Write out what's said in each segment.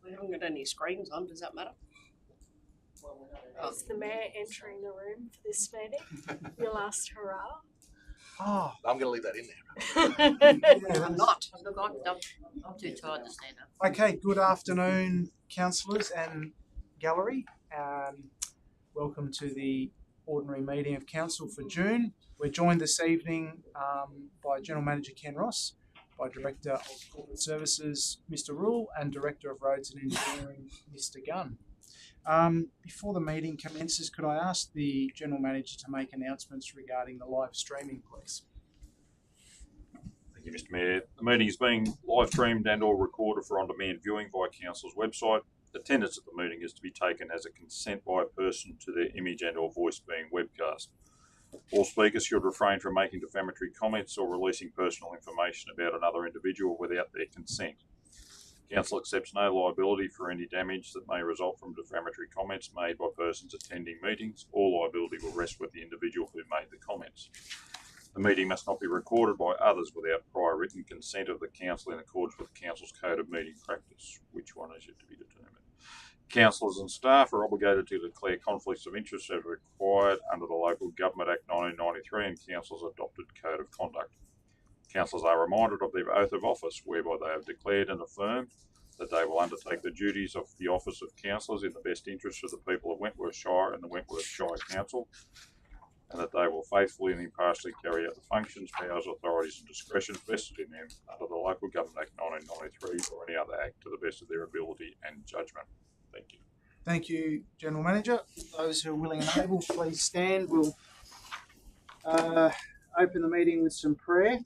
We haven't got any screens on. Does that matter? Is the mayor entering the room for this meeting? Your last hurrah. Oh, I'm going to leave that in there. I'm not. I'm too tired to stand up. okay, good afternoon, councillors and gallery. Welcome to the ordinary meeting of council for June. We're joined this evening by General Manager Ken Ross, by Director of Corporate Services Mr Rule, and Director of Roads and Engineering Mr Gunn. Before the meeting commences, could I ask the General Manager to make announcements regarding the live streaming, please? Thank you, Mr Mayor. The meeting is being live streamed and or recorded for on-demand viewing via Council's website. Attendance at the meeting is to be taken as a consent by a person to their image and or voice being webcast. All speakers should refrain from making defamatory comments or releasing personal information about another individual without their consent. Council accepts no liability for any damage that may result from defamatory comments made by persons attending meetings. All liability will rest with the individual who made the comments. The meeting must not be recorded by others without prior written consent of the Council in accordance with the Council's Code of Meeting Practice. Which one is yet to be determined. Councillors and staff are obligated to declare conflicts of interest as required under the Local Government Act 1993 and Council's adopted Code of Conduct. Councillors are reminded of their oath of office, whereby they have declared and affirmed that they will undertake the duties of the office of councillors in the best interest of the people of Wentworth Shire and the Wentworth Shire Council, and that they will faithfully and impartially carry out the functions, powers, authorities and discretion vested in them under the Local Government Act 1993 or any other act to the best of their ability and judgment. Thank you. Thank you, General Manager. Those who are willing and able, please stand. We'll open the meeting with some prayer.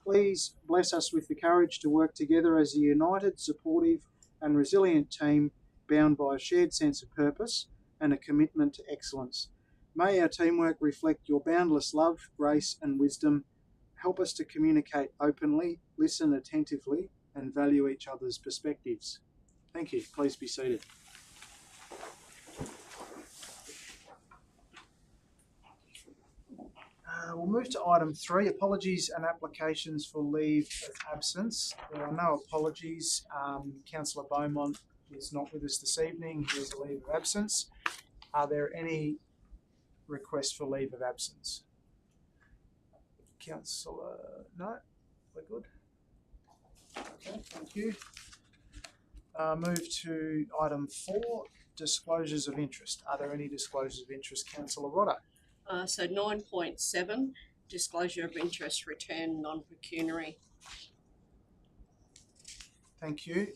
Please bless us with the courage to work together as a united, supportive and resilient team bound by a shared sense of purpose and a commitment to excellence. May our teamwork reflect your boundless love, grace and wisdom. Help us to communicate openly, listen attentively and value each other's perspectives. Thank you. Please be seated. We'll move to item 3, apologies and applications for leave of absence. There are no apologies. Councillor Beaumont is not with us this evening. He has a leave of absence. Are there any requests for leave of absence? Councillor, no? We're good? Okay, thank you. Move to item 4, disclosures of interest. Are there any disclosures of interest? Councillor Rodder. So 9.7, disclosure of interest, return non-pecuniary. Thank you.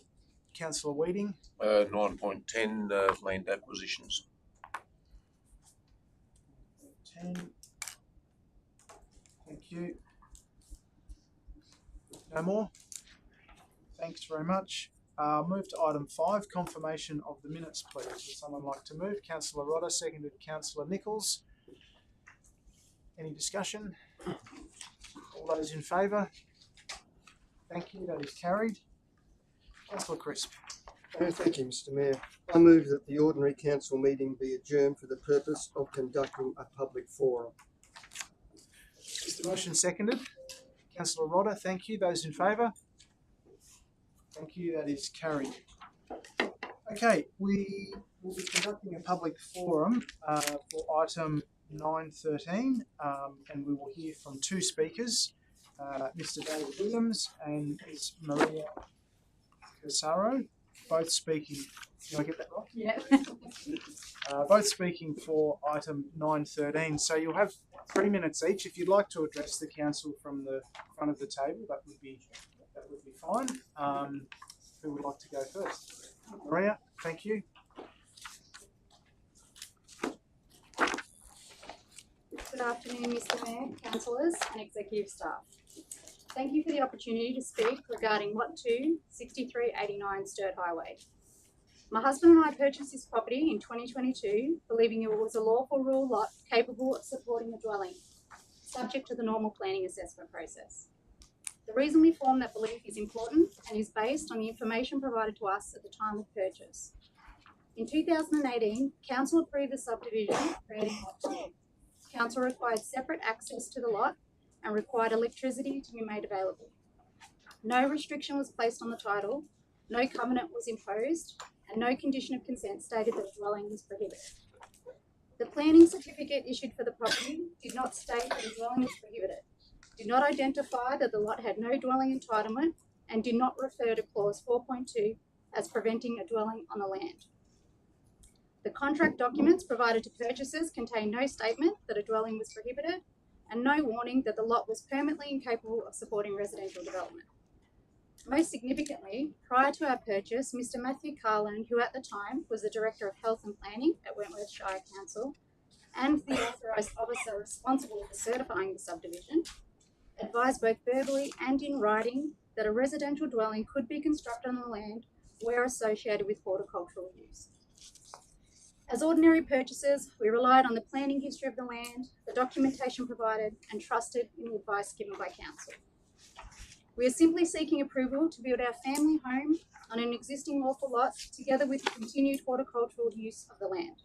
Councillor Weeding. 9.10, land acquisitions. 10. Thank you. No more? Thanks very much. Move to item 5, confirmation of the minutes, please. Would someone like to move? Councillor Rodder, seconded Councillor Nichols. Any discussion? All those in favour? Thank you, that is carried. Councillor Crisp. Thank you, Mr Mayor. I move that the ordinary council meeting be adjourned for the purpose of conducting a public forum. Is the motion seconded? Councillor Rodder, thank you. Those in favour? Thank you, that is carried. Okay, we will be conducting a public forum for item 9.13 and we will hear from 2 speakers, Mr David Williams and Ms Maria Casaro, both speaking. Can I get that right? Yeah. Both speaking for item 9.13. So you'll have 3 minutes each. If you'd like to address the council from the front of the table, that would be fine. Who would like to go first? Maria, thank you. Good afternoon, Mr Mayor, councillors and executive staff. Thank you for the opportunity to speak regarding Lot 2, 6389 Sturt Highway. My husband and I purchased this property in 2022, believing it was a lawful rural lot capable of supporting a dwelling, subject to the normal planning assessment process. The reason we form that belief is important and is based on the information provided to us at the time of purchase. In 2018, Council approved the subdivision creating Lot 2. Council required separate access to the lot and required electricity to be made available. No restriction was placed on the title, no covenant was imposed, and no condition of consent stated that a dwelling was prohibited. The planning certificate issued for the property did not state that a dwelling was prohibited, did not identify that the lot had no dwelling entitlement, and did not refer to clause 4.2 as preventing a dwelling on the land. The contract documents provided to purchasers contain no statement that a dwelling was prohibited and no warning that the lot was permanently incapable of supporting residential development. Most significantly, prior to our purchase, Mr. Matthew Carlin, who at the time was the Director of Health and Planning at Wentworth Shire Council and the authorised officer responsible for certifying the subdivision, advised both verbally and in writing that a residential dwelling could be constructed on the land where associated with horticultural use. As ordinary purchasers, we relied on the planning history of the land, the documentation provided, and trusted in the advice given by council. We are simply seeking approval to build our family home on an existing lawful lot together with the continued horticultural use of the land.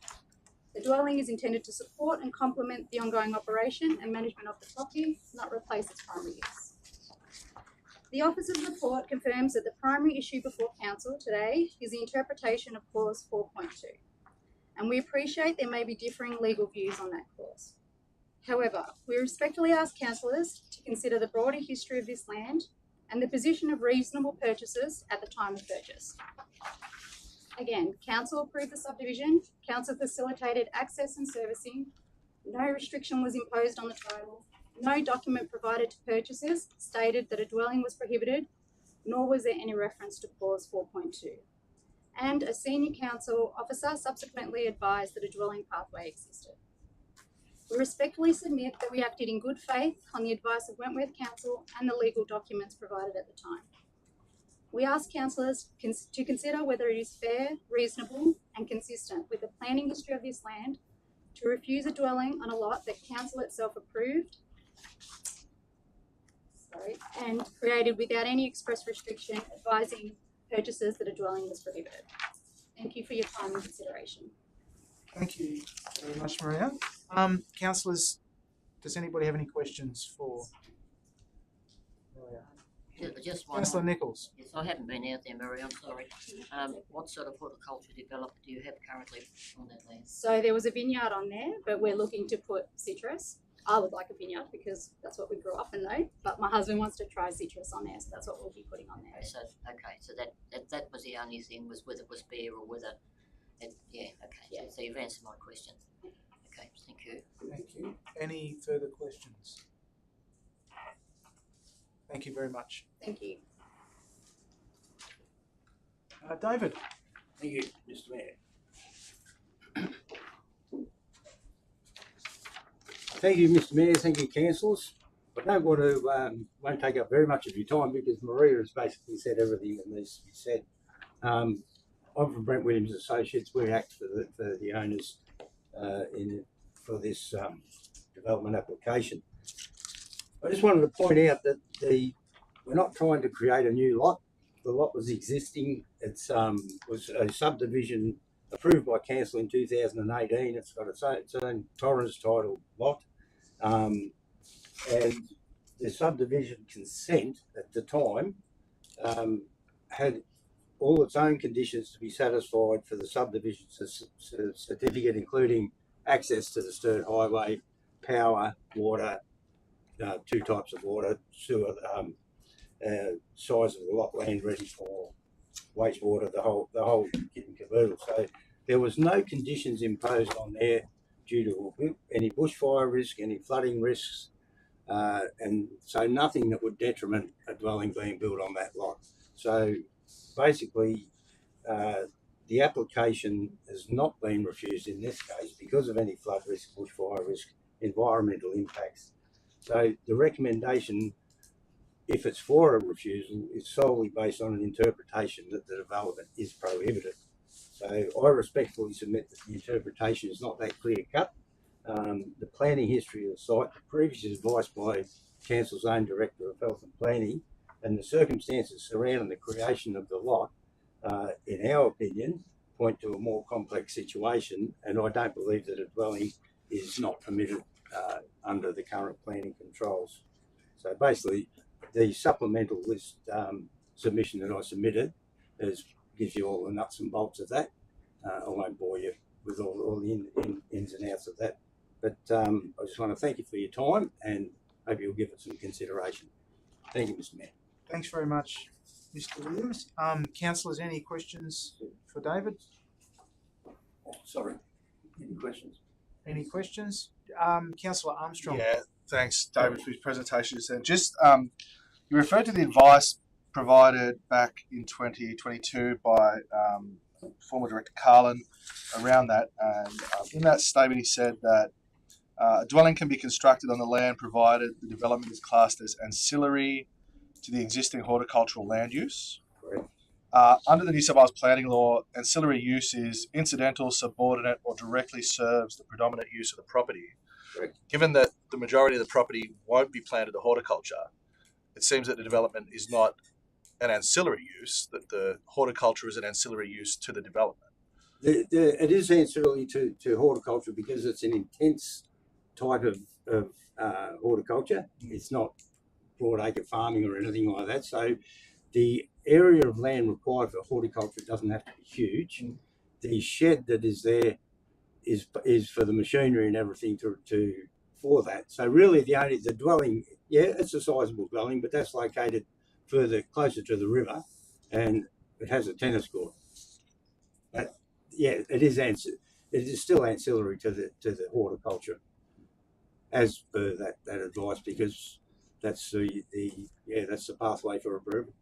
The dwelling is intended to support and complement the ongoing operation and management of the property, not replace its primary use. The officer's report confirms that the primary issue before council today is the interpretation of clause 4.2. And we appreciate there may be differing legal views on that clause. However, we respectfully ask councillors to consider the broader history of this land and the position of reasonable purchasers at the time of purchase. Again, council approved the subdivision, council facilitated access and servicing, no restriction was imposed on the title, no document provided to purchasers stated that a dwelling was prohibited, nor was there any reference to clause 4.2. And a senior council officer subsequently advised that a dwelling pathway existed. We respectfully submit that we acted in good faith on the advice of Wentworth Council and the legal documents provided at the time. We ask councillors to consider whether it is fair, reasonable and consistent with the planning history of this land to refuse a dwelling on a lot that council itself approved and created without any express restriction advising purchasers that a dwelling was prohibited. Thank you for your time and consideration. Thank you very much, Maria. Councillors, does anybody have any questions for Maria? Just one. Councillor Nichols. Yes, I haven't been out there, Mary, I'm sorry. What sort of horticulture development do you have currently on that land? So there was a vineyard on there, but we're looking to put citrus. I would like a vineyard because that's what we grew up in though, but my husband wants to try citrus on there, so that's what we'll be putting on there. So, okay, so that was the only thing, was whether it was bare or whether, yeah, okay. Yeah. So you've answered my question. Okay, thank you. Thank you. Any further questions? Thank you very much. Thank you. David. Thank you, Mr. Mayor. Thank you, Mr. Mayor. Thank you, councillors. I don't want to, won't take up very much of your time because Maria has basically said everything that needs to be said. I'm from Brent Williams Associates. We act for the owners for this development application. I just wanted to point out that we're not trying to create a new lot. The lot was existing. It's was a subdivision approved by council in 2018. It's got its own Torrens title lot, and the subdivision consent at the time had all its own conditions to be satisfied for the subdivision certificate, including access to the Sturt Highway, power, water, 2 types of water, sewer, size of the lot, land ready for wastewater, the whole kit and caboodle. So there was no conditions imposed on there due to any bushfire risk, any flooding risks, and so nothing that would detriment a dwelling being built on that lot. So basically, the application has not been refused in this case because of any flood risk, bushfire risk, environmental impacts. So the recommendation, if it's for a refusal, is solely based on an interpretation that the development is prohibited. So I respectfully submit that the interpretation is not that clear cut. The planning history of the site, the previous advice by Council's own Director of Health and Planning, and the circumstances surrounding the creation of the lot, in our opinion, point to a more complex situation, and I don't believe that a dwelling is not permitted under the current planning controls. So basically, the supplemental list submission that I submitted gives you all the nuts and bolts of that. I won't bore you with all the ins and outs of that. But I just want to thank you for your time and hope you'll give it some consideration. Thank you, Mr. Mayor. Thanks very much, Mr. Williams. Councillors, any questions for David? Oh, sorry. Any questions? Any questions? Councillor Armstrong. Yeah, thanks, David, for his presentation. Just you referred to the advice provided back in 2022 by former Director Carlin around that, and in that statement he said that a dwelling can be constructed on the land provided the development is classed as ancillary to the existing horticultural land use. Correct. Under the New South Wales planning law, ancillary use is incidental, subordinate, or directly serves the predominant use of the property. Correct. Given that the majority of the property won't be planted to horticulture, it seems that the development is not an ancillary use, that the horticulture is an ancillary use to the development. It is ancillary to horticulture because it's an intense type of horticulture. It's not broadacre farming or anything like that. So the area of land required for horticulture doesn't have to be huge. The shed that is there is for the machinery and everything for that. So really the dwelling, yeah, it's a sizable dwelling, but that's located closer to the river, and it has a tennis court. But yeah, it is still ancillary to the horticulture, as per that advice, because that's the pathway for approval.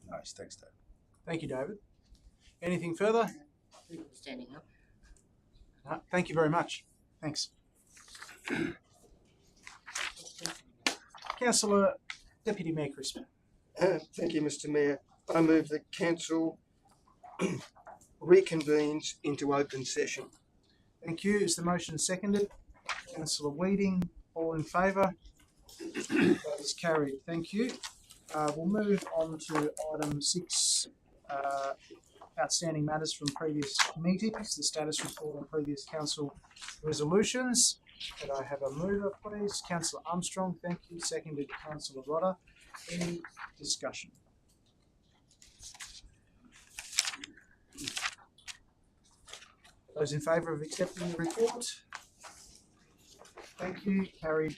Nice, thanks, Dave. Thank you, David. Anything further? People standing up. Thank you very much. Thanks. Councillor Deputy Mayor Crisp. Thank you, Mr. Mayor. I move that council reconvenes into open session. Thank you. Is the motion seconded? Councillor Weeding, all in favour? That is carried. Thank you. We'll move on to item 6, outstanding matters from previous meetings, the status report on previous council resolutions. Could I have a mover, please? Councillor Armstrong, thank you. Seconded, Councillor Rodder. Any discussion? Those in favour of accepting the report? Thank you. Carried.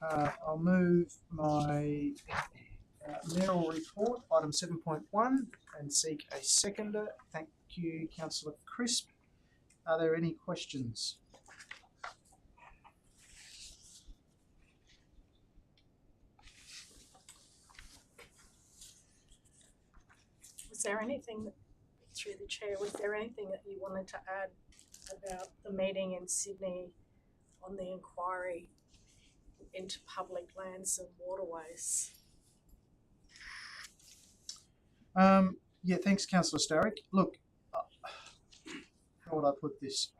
I'll move my mayoral report, item 7.1, and seek a seconder. Thank you, Councillor Crisp. Are there any questions? Was there anything, through the chair, was there anything that you wanted to add about the meeting in Sydney on the inquiry into public lands and waterways? Yeah, thanks, Councillor Starrick. Look, how would I put this?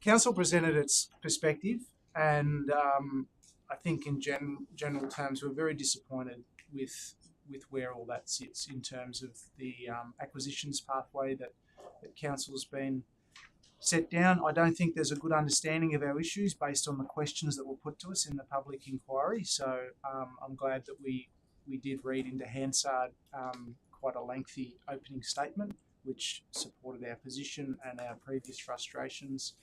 Council presented its perspective, and I think in general terms we're very disappointed with where all that sits in terms of the acquisitions pathway that Council's been set down. I don't think there's a good understanding of our issues based on the questions that were put to us in the public inquiry. So I'm glad that we did read into Hansard quite a lengthy opening statement, which supported our position and our previous frustrations.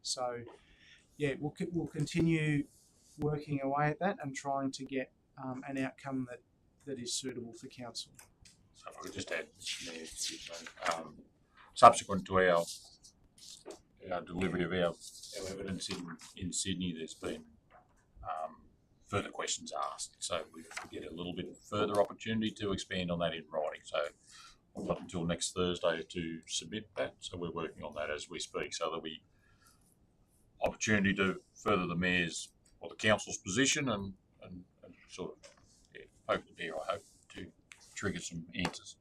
So yeah, we'll continue working away at that and trying to get an outcome that is suitable for council. So if I could just add, subsequent to our delivery of our evidence in Sydney, there's been further questions asked. So we get a little bit further opportunity to expand on that in writing. So I've got until next Thursday to submit that. So we're working on that as we speak. So there'll be opportunity to further the mayor's or the council's position and sort of poke the bear, I hope, to trigger some answers.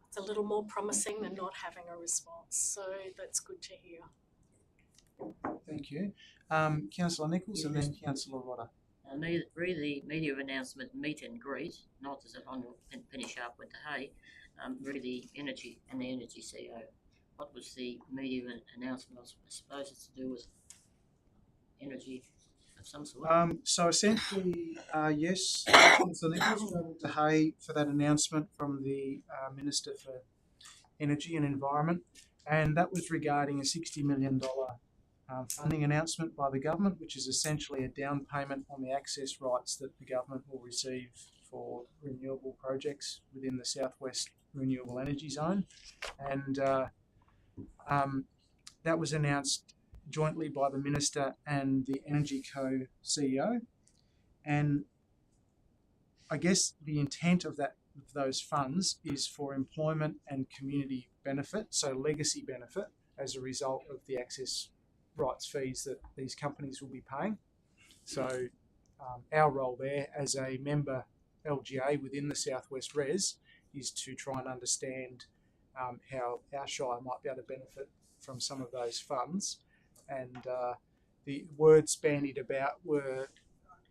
It's a little more promising than not having a response, so that's good to hear. Thank you. Councillor Nichols and then Councillor Rodder. Read the media announcement meet and greet, not as if I'm Penny Sharp went to Hay, read the energy and the energy CEO. What was the media announcement? I suppose it's to do with energy of some sort. So essentially, yes, so Nicholas travelled to Hay for that announcement from the Minister for Energy and Environment, and that was regarding a $60 million funding announcement by the government, which is essentially a down payment on the access rights that the government will receive for renewable projects within the Southwest Renewable Energy Zone, and that was announced jointly by the Minister and the Energy Co CEO. And I guess the intent of those funds is for employment and community benefit, so legacy benefit as a result of the access rights fees that these companies will be paying. So our role there as a member LGA within the Southwest Res is to try and understand how our Shire might be able to benefit from some of those funds. And the words bandied about were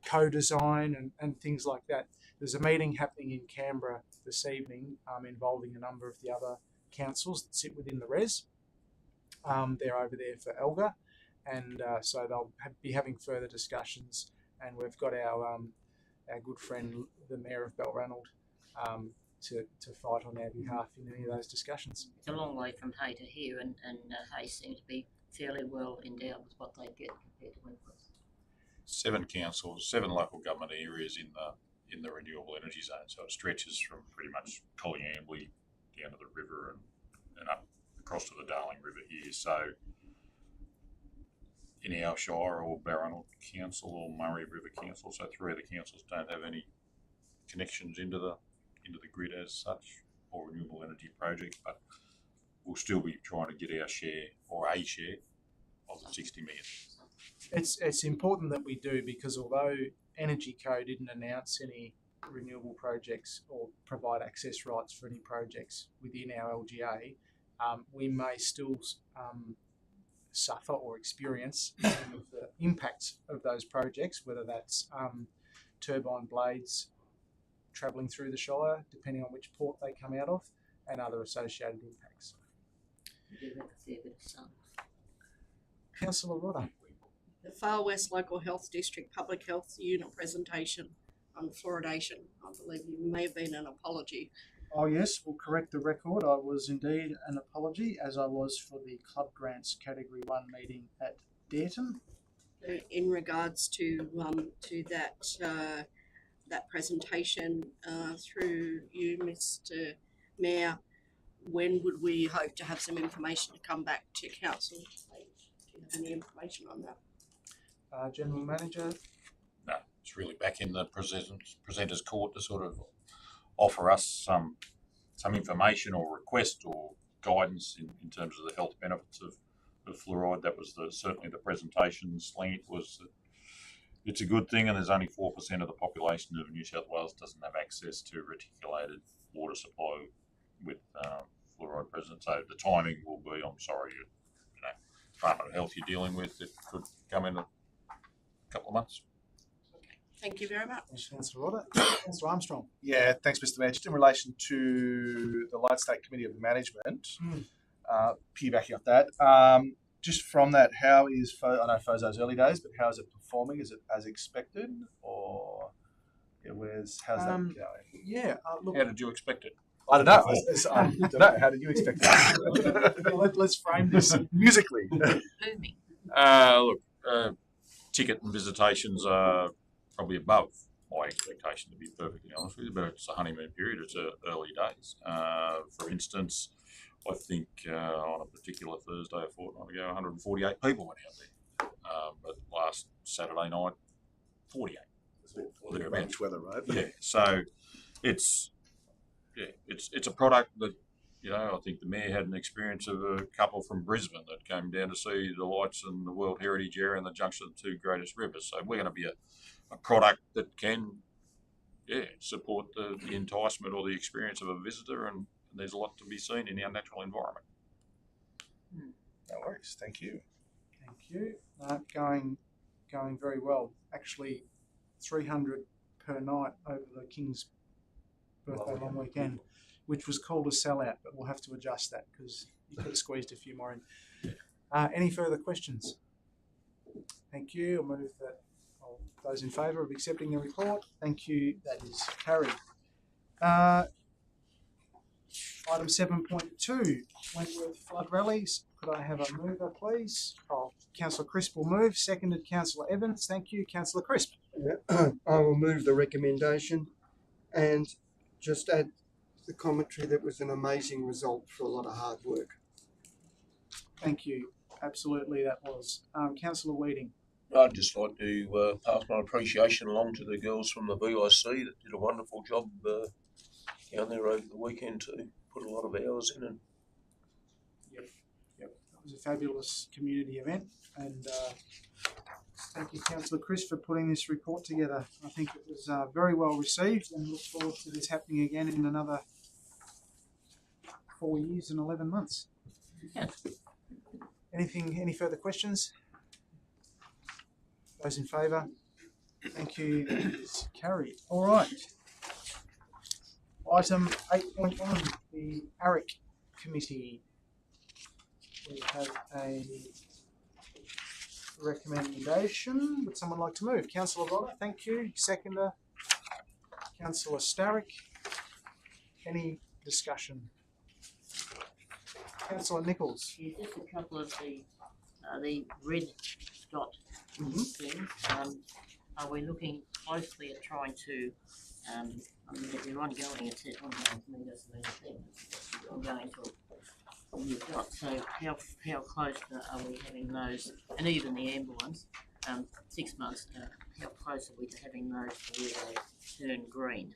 co-design and things like that. There's a meeting happening in Canberra this evening involving a number of the other councils that sit within the res. They're over there for Elga, and so they'll be having further discussions. And we've got our good friend, the Mayor of Balranald, to fight on our behalf in any of those discussions. It's a long way from Hay to here, and Hay seem to be fairly well endowed with what they get compared to Wentworth. 7 councils, 7 local government areas in the renewable energy zone. So it stretches from pretty much Collyambly down to the river and up across to the Darling River here. So in our Shire or Barronald Council or Murray River Council, so 3 of the councils don't have any connections into the grid as such or renewable energy projects, but we'll still be trying to get our share or a share of the 60 million. It's important that we do, because although Energy Co didn't announce any renewable projects or provide access rights for any projects within our LGA, we may still suffer or experience some of the impacts of those projects, whether that's turbine blades travelling through the Shire, depending on which port they come out of, and other associated impacts. We do have a fair bit of sun. Councillor Rodder. The Far West Local Health District Public Health Unit presentation on fluoridation. I believe you may have been an apology. Oh yes, we'll correct the record. I was indeed an apology, as I was for the Club Grants Category 1 meeting at Dearton. In regards to that presentation through you, Mr. Mayor, when would we hope to have some information to come back to council? Do you have any information on that? General Manager. No, it's really back in the presenter's court to sort of offer us some information or request or guidance in terms of the health benefits of fluoride. That was certainly the presentation slant was that it's a good thing, and there's only 4% of the population of New South Wales doesn't have access to reticulated water supply with fluoride present. So the timing will be, I'm sorry, Department of Health you're dealing with, it could come in a couple of months. Thank you very much. Thanks, Councillor Rodder. Councillor Armstrong. Yeah, thanks, Mr. Mayor. Just in relation to the Light State Committee of Management, piggybacking off that, just from that, how is I know Fozo's early days, but how is it performing? Is it as expected, or how's that going? Yeah, look. How did you expect it? I don't know. I don't know. How did you expect it? Let's frame this musically. Booming. Look, ticket and visitations are probably above my expectation, to be perfectly honest with you, but it's a honeymoon period. It's early days. For instance, I think on a particular Thursday a fortnight ago, 148 people went out there. But last Saturday night, 48. Bench weather, right? Yeah. So it's a product that, I think the Mayor had an experience of a couple from Brisbane that came down to see the lights in the World Heritage Area and the junction of the 2 greatest rivers. So we're going to be a product that can, support the enticement or the experience of a visitor, and there's a lot to be seen in our natural environment. No worries. Thank you. Thank you. Going very well. Actually, 300 per night over the King's birthday long weekend, which was called a sellout, but we'll have to adjust that because you could have squeezed a few more in. Any further questions? Thank you. I'll Those in favour of accepting the report? Thank you. That is carried. Item 7.2, Wentworth flood rallies. Could I have a mover, please? Oh, Councillor Crisp will move. Seconded, Councillor Evans. Thank you, Councillor Crisp. I will move the recommendation and just add the commentary that was an amazing result for a lot of hard work. Thank you. Absolutely, that was. Councillor Weeding. I'd just like to pass my appreciation along to the girls from the VIC that did a wonderful job down there over the weekend too. Put a lot of hours in and Yep. It was a fabulous community event, and thank you, Councillor Chris, for putting this report together. I think it was very well received, and look forward to this happening again in another 4 years and 11 months. Yeah. Any further questions? Those in favour? Thank you. That is carried. All right. Item 8.1, the ARIC Committee. We have a recommendation. Would someone like to move? Councillor Rodder, thank you. Seconder, Councillor Starrick. Any discussion? Councillor Nichols. Yeah, just a couple of the red dot things. Are we looking closely at trying to, I mean, if they're ongoing, it's ongoing to me, doesn't mean a thing. It's ongoing for you've got. So how close are we having those, and even the amber ones, 6 months, how close are we to having those where they turn green?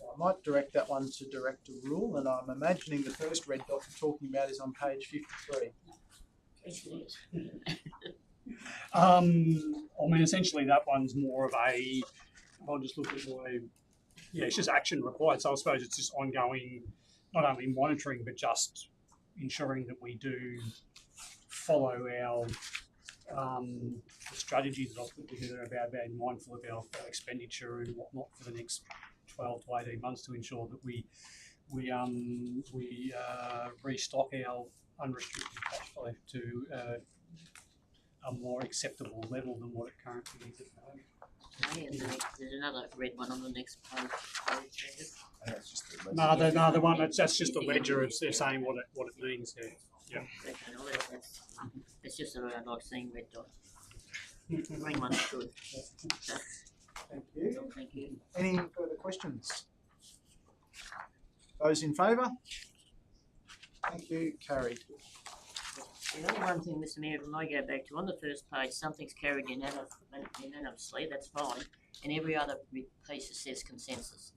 I might direct that one to Director Rule, and I'm imagining the first red dot you're talking about is on page 53. I mean, essentially that one's more of a, I'll just look at it's just action required. So I suppose it's just ongoing, not only monitoring, but just ensuring that we do follow our the strategies that I've put together about being mindful of our expenditure and whatnot for the next 12 to 18 months to ensure that we restock our unrestricted cash flow to a more acceptable level than what it currently is at the moment. There's another red one on the next page. No, the one that's just a ledger. They're saying what it means there. Yeah. It's just that I like seeing red dots. Green one's good. Thank you. Thank you. Any further questions? Those in favour? Thank you. Carried. The only one thing, Mr. Mayor, when I go back to on the first page, something's carried unanimously, that's fine, and every other piece says consensus.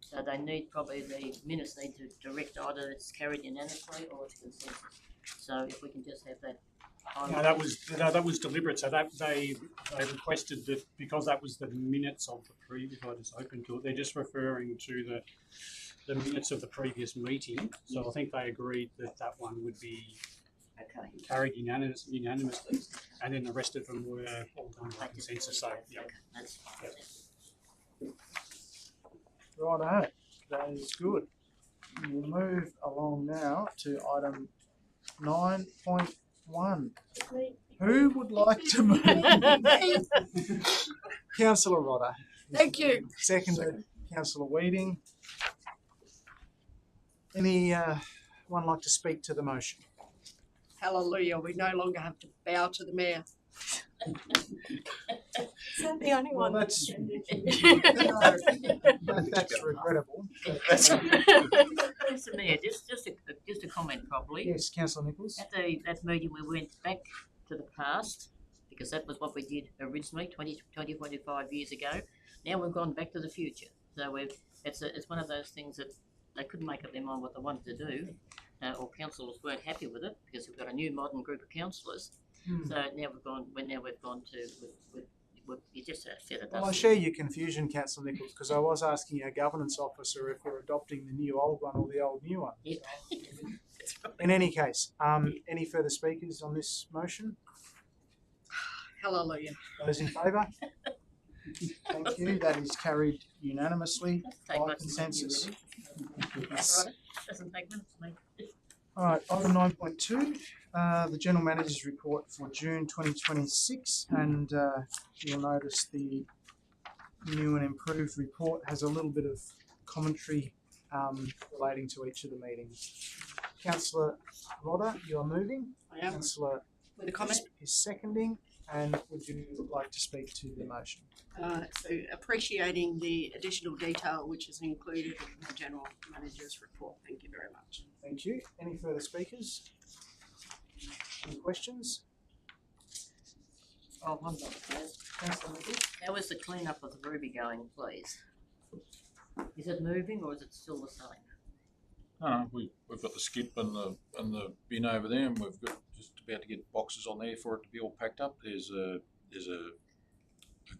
So they need probably the minutes need to direct either it's carried unanimously or it's consensus. So if we can just have that. No, that was deliberate. So that they requested that because that was the minutes of the previous. I just opened to it. They're just referring to the minutes of the previous meeting. So I think they agreed that one would be carried unanimously, and then the rest of them were all done by consensus. So yeah, that's fine. Righto, that is good. We'll move along now to item 9.1. Who would like to move? Councillor Rodder. Thank you. Seconded, Councillor Weeding. Any one like to speak to the motion? Hallelujah, we no longer have to bow to the mayor. Is that the only Well, one? that's regrettable. Mr. Mayor, just a comment probably. Yes, Councillor Nichols. At that meeting we went back to the past because that was what we did originally 25 years ago. Now we've gone back to the future. So it's one of those things that they couldn't make up their mind what they wanted to do, or councillors weren't happy with it because we've got a new modern group of councillors. So now we've gone to you just said it. Well, I share your confusion, Councillor Nichols, because I was asking our governance officer if we're adopting the new old one or the old new one. Yeah. In any case, any further speakers on this motion? Hallelujah. Those in favour? Thank you. That is carried unanimously by consensus. Doesn't take minutes, mate. All right, item 9.2. the General Manager's report for June 2026, and you'll notice the new and improved report has a little bit of commentary relating to each of the meetings. Councillor Rodder, you are moving. I am. Councillor With a comment? is seconding, and would you like to speak to the motion? So appreciating the additional detail which is included in the General Manager's report. Thank you very much. Thank you. Any further speakers? Any questions? Oh, one more, please. Councillor Mitchell? How is the clean-up of the Ruby going, please? Is it moving or is it still the same? We've got the skip and the bin over there, and we've got just about to get boxes on there for it to be all packed up. There's a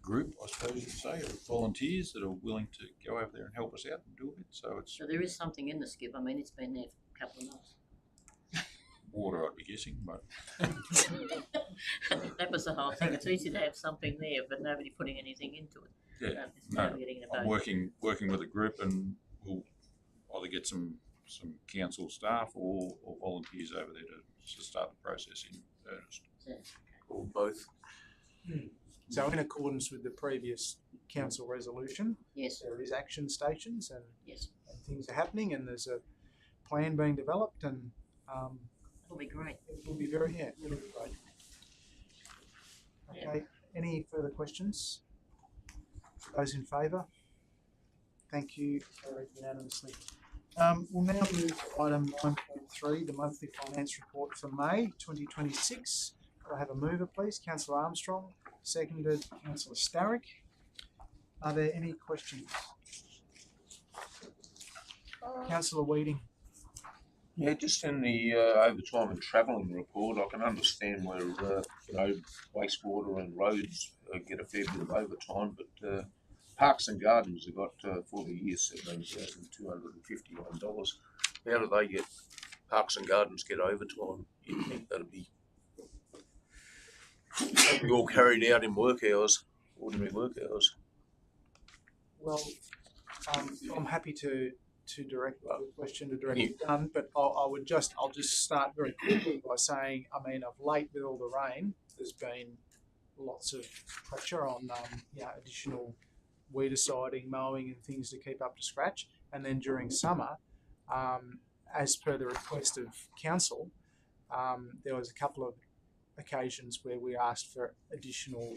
group, I suppose you'd say, of volunteers that are willing to go over there and help us out and do a bit. So it's So there is something in the skip. I mean, it's been there for a couple of months. water, I'd be guessing, but That was the whole thing. It's easy to have something there, but nobody putting anything into it. yeah. It's never getting a I'm boat. working with a group, and we'll either get some council staff or volunteers over there to start the process in earnest. Or both. So in accordance with the previous council resolution, Yes, there is action stations and yes. things are happening, and there's a plan being developed, and It'll be great. it will be it'll be great. Okay, any further questions? Those in favour? Thank you, carried unanimously. We'll now move to item 9.3, the monthly finance report for May 2026. Could I have a mover, please? Councillor Armstrong, seconded Councillor Starrick. Are there any questions? Councillor Weeding. Yeah, just in the overtime and travelling report, I can understand where wastewater and roads get a fair bit of overtime, but Parks and Gardens have got for the year $17,251. How do they get Parks and Gardens get overtime? You'd think that'd be all carried out in work hours, ordinary work hours. Well, I'm happy to direct the question to Director Gunn, but I'll just start very quickly by saying, I mean, of late with all the rain, there's been lots of pressure on additional weediciding, mowing, and things to keep up to scratch. And then during summer, as per the request of council, there was a couple of occasions where we asked for additional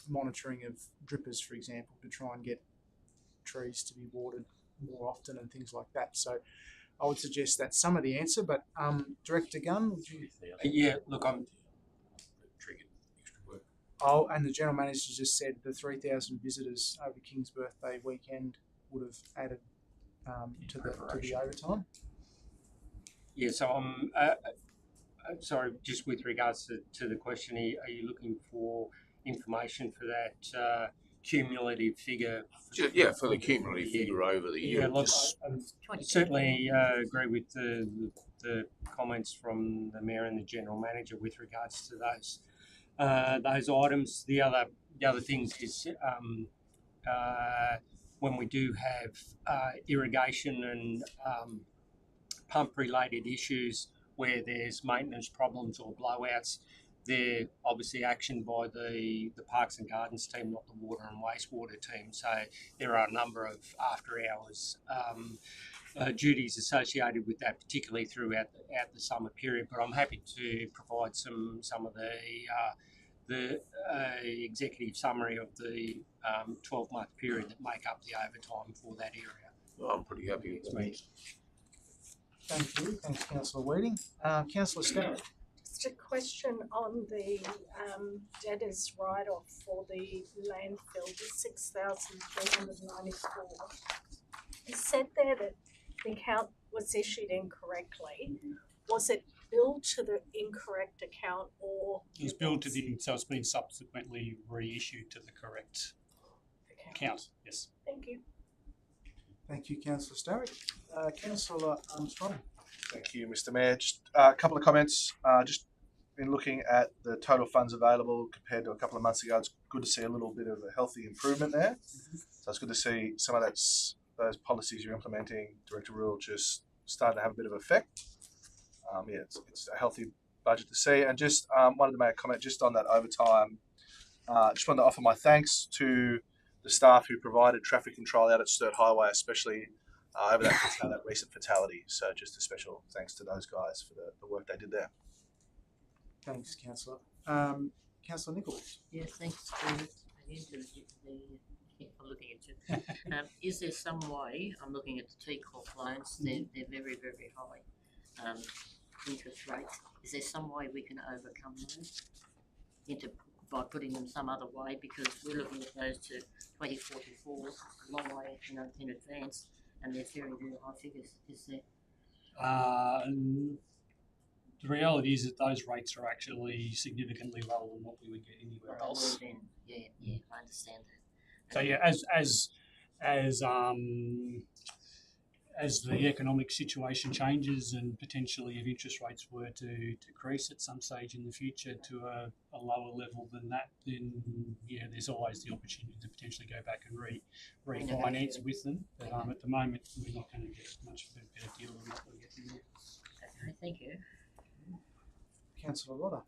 monitoring of drippers, for example, to try and get trees to be watered more often and things like that. So I would suggest that's some of the answer, but Director Gunn, would you? Yeah, look, I'm Triggered extra work. Oh, and the General Manager just said the 3,000 visitors over King's birthday weekend would have added to the overtime. yeah. So I'm sorry. Just with regards to the question, are you looking for information for that cumulative figure? Yeah, for the cumulative figure over the year. Yeah, look, Just- I certainly agree with the comments from the Mayor and the General Manager with regards to those items. The other things is when we do have irrigation and pump related issues where there's maintenance problems or blowouts, they're obviously actioned by the Parks and Gardens team, not the water and wastewater team. So there are a number of after hours duties associated with that, particularly throughout the summer period. But I'm happy to provide some of the executive summary of the 12-month period that make up the overtime for that area. Well, I'm pretty happy with that. Thank you. Thanks, Councillor Weeding. Councillor Starrick. Just a question on the debtors write-off for the landfill, the 6,394. It said there that the account was issued incorrectly. Was it billed to the incorrect account, or It was billed to so it's been subsequently reissued to the correct account. Yes. Thank you. Thank you, Councillor Starrick. Councillor Armstrong. Thank you, Mr. Mayor. Just a couple of comments. Just been looking at the total funds available compared to a couple of months ago. It's good to see a little bit of a healthy improvement there. So it's good to see some of those policies you're implementing, Director Rule, just starting to have a bit of effect. it's a healthy budget to see. And just wanted to make a comment just on that overtime. Just wanted to offer my thanks to the staff who provided traffic control out at Sturt Highway, especially over that recent fatality. So just a special thanks to those guys for the work they did there. Thanks, Councillor. Councillor Nichols. Yes, thanks for looking into. Is there some way, I'm looking at the T-Corp loans, they're very, very high interest rates. Is there some way we can overcome those by putting them some other way? Because we're looking at those to 2044, a long way in advance, and they're very, very high figures. Is there? The reality is that those rates are actually significantly lower than what we would get anywhere else. Then, yeah, I understand that. So yeah, as the economic situation changes and potentially if interest rates were to decrease at some stage in the future to a lower level than that, then yeah, there's always the opportunity to potentially go back and refinance with them. But at the moment, we're not going to get much of a better deal than what we're getting there. Okay, thank you. Councillor Rodder.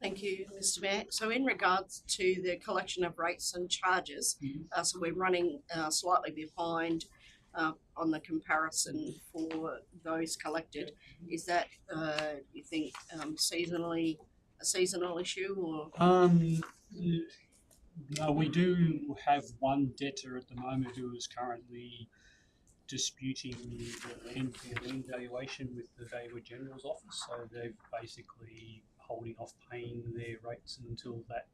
Thank you, Mr. Mayor. So in regards to the collection of rates and charges, so we're running slightly behind on the comparison for those collected. Is that, you think, a seasonal issue, or? No, we do have one debtor at the moment who is currently disputing the land valuation with the David General's office, so they're basically holding off paying their rates until that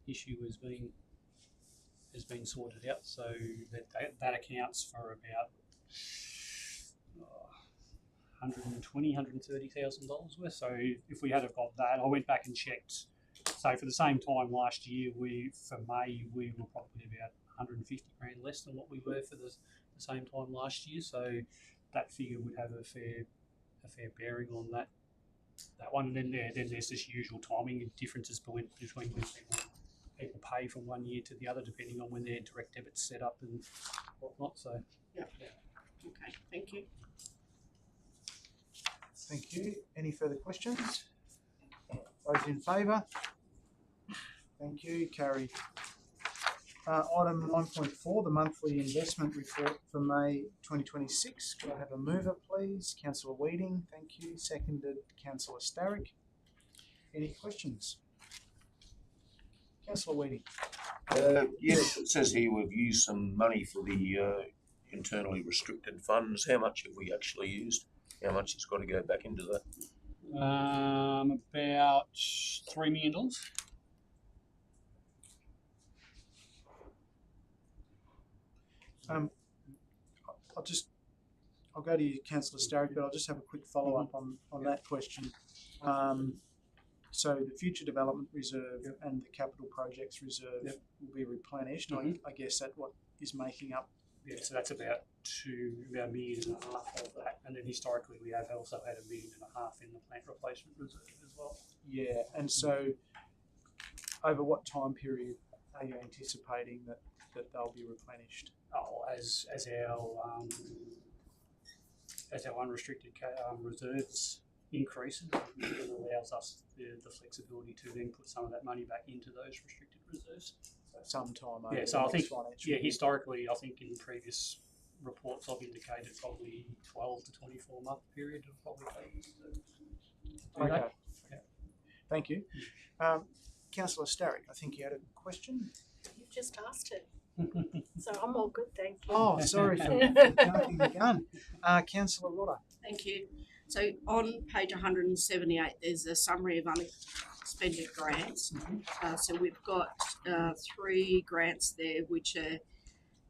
issue has been sorted out. So that accounts for about $130,000 worth. So if we had have got that, I went back and checked. So for the same time last year, for May we were probably about 150 grand less than what we were for the same time last year. So that figure would have a fair bearing on that one. And then there's this usual timing differences between when people pay from one year to the other, depending on when their direct debit's set up and whatnot. So yeah. Okay, thank you. Thank you. Any further questions? Those in favour? Thank you. Carried. Item 9.4, the monthly investment report for May 2026. Could I have a mover, please? Councillor Weeding, thank you. Seconded, Councillor Starrick. Any questions? Councillor Weeding. Yes, it says here we've used some money for the internally restricted funds. How much have we actually used? How much has got to go back into that? About $3 million. I'll go to you, Councillor Starrick, but I'll just have a quick follow-up on that question. So the future development reserve and the capital projects reserve will be replenished. I guess that's what is making up. Yeah, so that's about $1.5 million of that, and then historically we have also had $1.5 million in the plant replacement reserve as well. Yeah, and so over what time period are you anticipating that they'll be replenished? Oh, as our unrestricted reserves increases, it allows us the flexibility to then put some of that money back into those restricted reserves. So sometime over so I think financial historically, I think in previous reports I've indicated probably 12 to 24 month period of probably okay. Yeah. Thank you. Councillor Starrick, I think you had a question. You've just asked it. So I'm all good, thank you. Oh, sorry for jumping the gun. Councillor Rodder. Thank you. So on page 178, there's a summary of unexpended grants. So we've got 3 grants there which are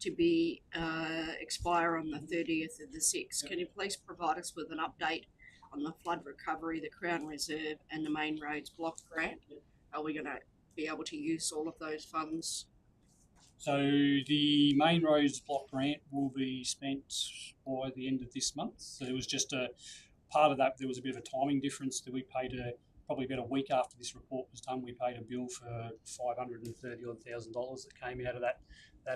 to be expire on the 30th of the 6th. Can you please provide us with an update on the flood recovery, the Crown Reserve and the Main Roads Block Grant? Are we going to be able to use all of those funds? So the Main Roads Block Grant will be spent by the end of this month. So it was just a part of that. There was a bit of a timing difference that we paid probably about a week after this report was done. We paid a bill for $530,000 that came out of that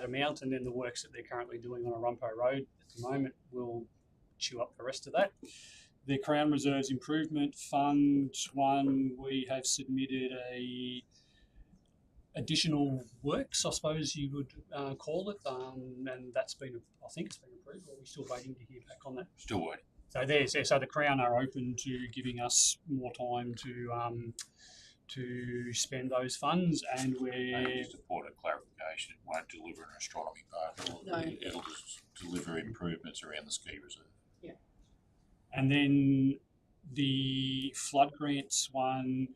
amount, and then the works that they're currently doing on Arumpo Road at the moment will chew up the rest of that. the Crown Reserves Improvement Fund one, we have submitted a additional works, I suppose you would call it, and that's been, I think it's been approved, or we're still waiting to hear back on that. Still waiting. So the Crown are open to giving us more time to spend those funds, and we're Just a point of clarification, it won't deliver an astronomy park. No. It'll just deliver improvements around the ski reserve. and then the flood grants one,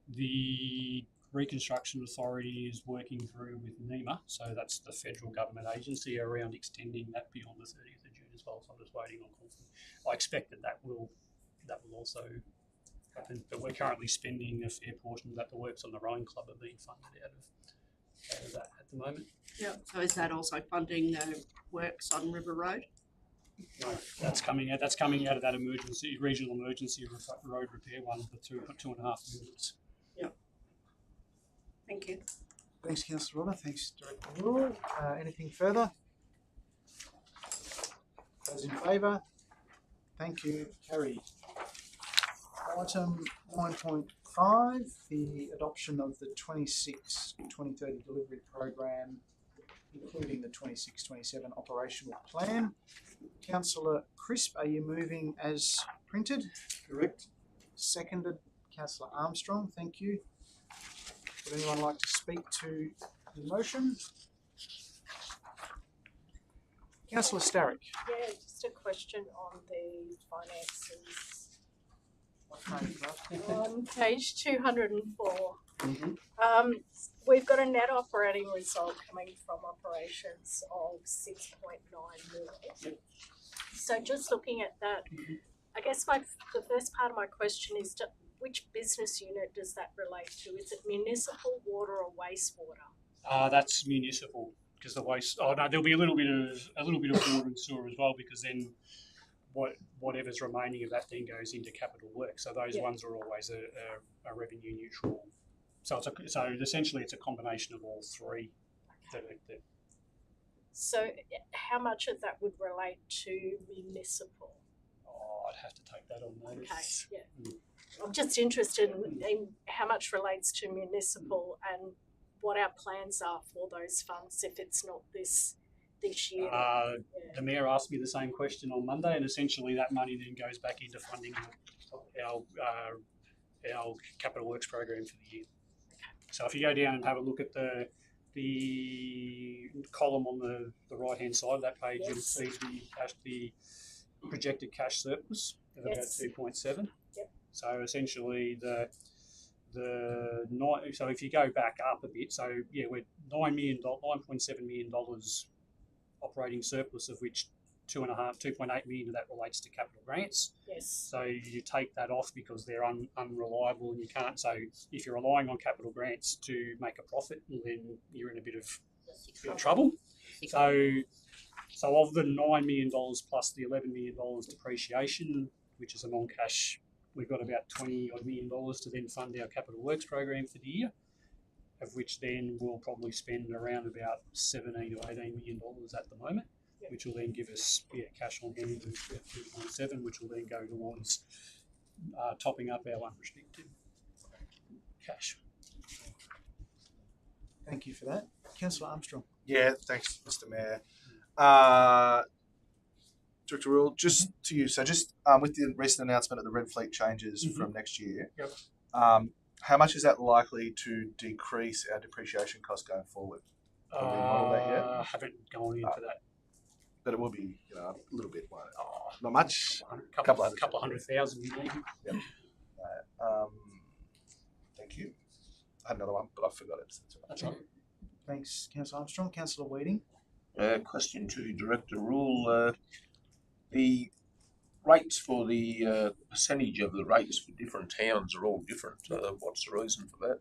the Reconstruction Authority is working through with NEMA, so that's the federal government agency, around extending that beyond the 30th of June as well. So I'm just waiting on confirmation. I expect that will also happen, but we're currently spending a fair portion of that. The works on the rowing club are being funded out of that at the moment. Yeah. So is that also funding the works on River Road? No, that's coming out of that regional emergency road repair one for $2.5 million. Thank you. Thanks, Councillor Rodder. Thanks, Director Rule. Anything further? Those in favour? Thank you. Carried. Item 9.5, the adoption of the 26-2030 delivery program, including the 26-27 operational plan. Councillor Crisp, are you moving as printed? Correct. Seconded, Councillor Armstrong. Thank you. Would anyone like to speak to the motion? Councillor Starrick. Yeah, just a question on the finances. On page 204, we've got a net operating result coming from operations of 6.9 million. So just looking at that, I guess the first part of my question is which business unit does that relate to? Is it municipal, water, or wastewater? That's municipal, because the waste. Oh no, there'll be a little bit of water and sewer as well, because then whatever's remaining of that then goes into capital work. So those ones are always a revenue neutral. So essentially it's a combination of all three. So how much of that would relate to municipal? Oh, I'd have to take that on notice. Okay, yeah. I'm just interested in how much relates to municipal and what our plans are for those funds if it's not this year. The Mayor asked me the same question on Monday, and essentially that money then goes back into funding our capital works program for the year. So if you go down and have a look at the column on the right hand side of that page, you'll see the projected cash surplus of about 2.7. Yep. So essentially so if you go back up a bit, so yeah, we're $9.7 million operating surplus, of which 2.8 million of that relates to capital grants. Yes. So you take that off because they're unreliable, and you can't. So if you're relying on capital grants to make a profit, then you're in a bit of trouble. So of the $9 million plus the $11 million depreciation, which is a non-cash, we've got about $20 odd million to then fund our capital works program for the year, of which then we'll probably spend around about $17 to $18 million at the moment, which will then give us cash on hand of about 2.7, which will then go towards topping up our unrestricted cash. Thank you for that. Councillor Armstrong. Yeah, thanks, Mr. Mayor. Director Rule, just to you, so just with the recent announcement of the Red Fleet changes from next year, how much is that likely to decrease our depreciation costs going forward? Have we modelled that yet? I haven't gone into that. But it will be, a little bit, not much. A couple of $100,000 maybe. Yep. Thank you. I had another one, but I forgot it. That's right. Thanks, Councillor Armstrong. Councillor Weeding. Question to Director Rule. The rates for the percentage of the rates for different towns are all different. What's the reason for that?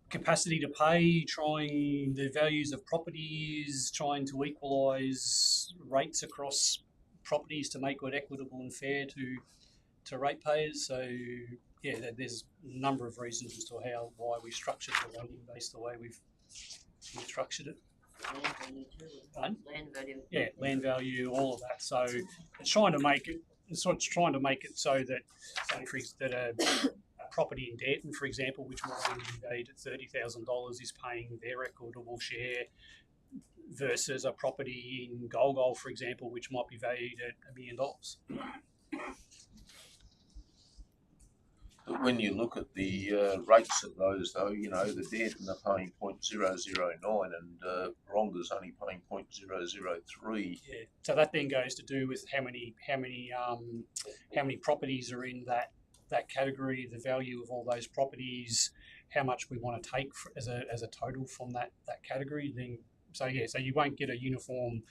Capacity to pay, trying the values of properties, trying to equalise rates across properties to make it equitable and fair to ratepayers. So yeah, there's a number of reasons as to why we structured the rating base the way we've structured it. land value too, Pardon? land value. Yeah, land value, all of that. So it's trying to make it. It's trying to make it so that, say, that a property in Denton, for example, which might only be valued at $30,000, is paying their equitable share, versus a property in Golgol, for example, which might be valued at $1 million. But when you look at the rates of those, though, you know, the Denton are paying 0.009 and Ronga's only paying 0.003. Yeah. So that then goes to do with how many properties are in that category, the value of all those properties, how much we want to take as a total from that category. Then so you won't get a uniform.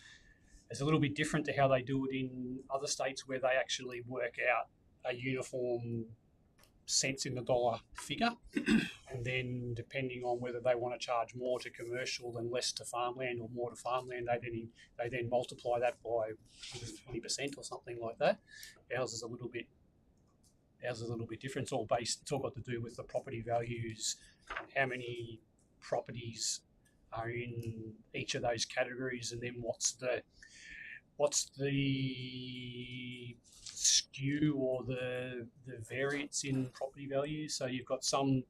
It's a little bit different to how they do it in other states where they actually work out a uniform cents in the dollar figure, and then depending on whether they want to charge more to commercial and less to farmland or more to farmland, they then multiply that by 20% or something like that. Ours is a little bit different. It's all got to do with the property values, how many properties are in each of those categories, and then what's the skew or the variance in property value. So you've got some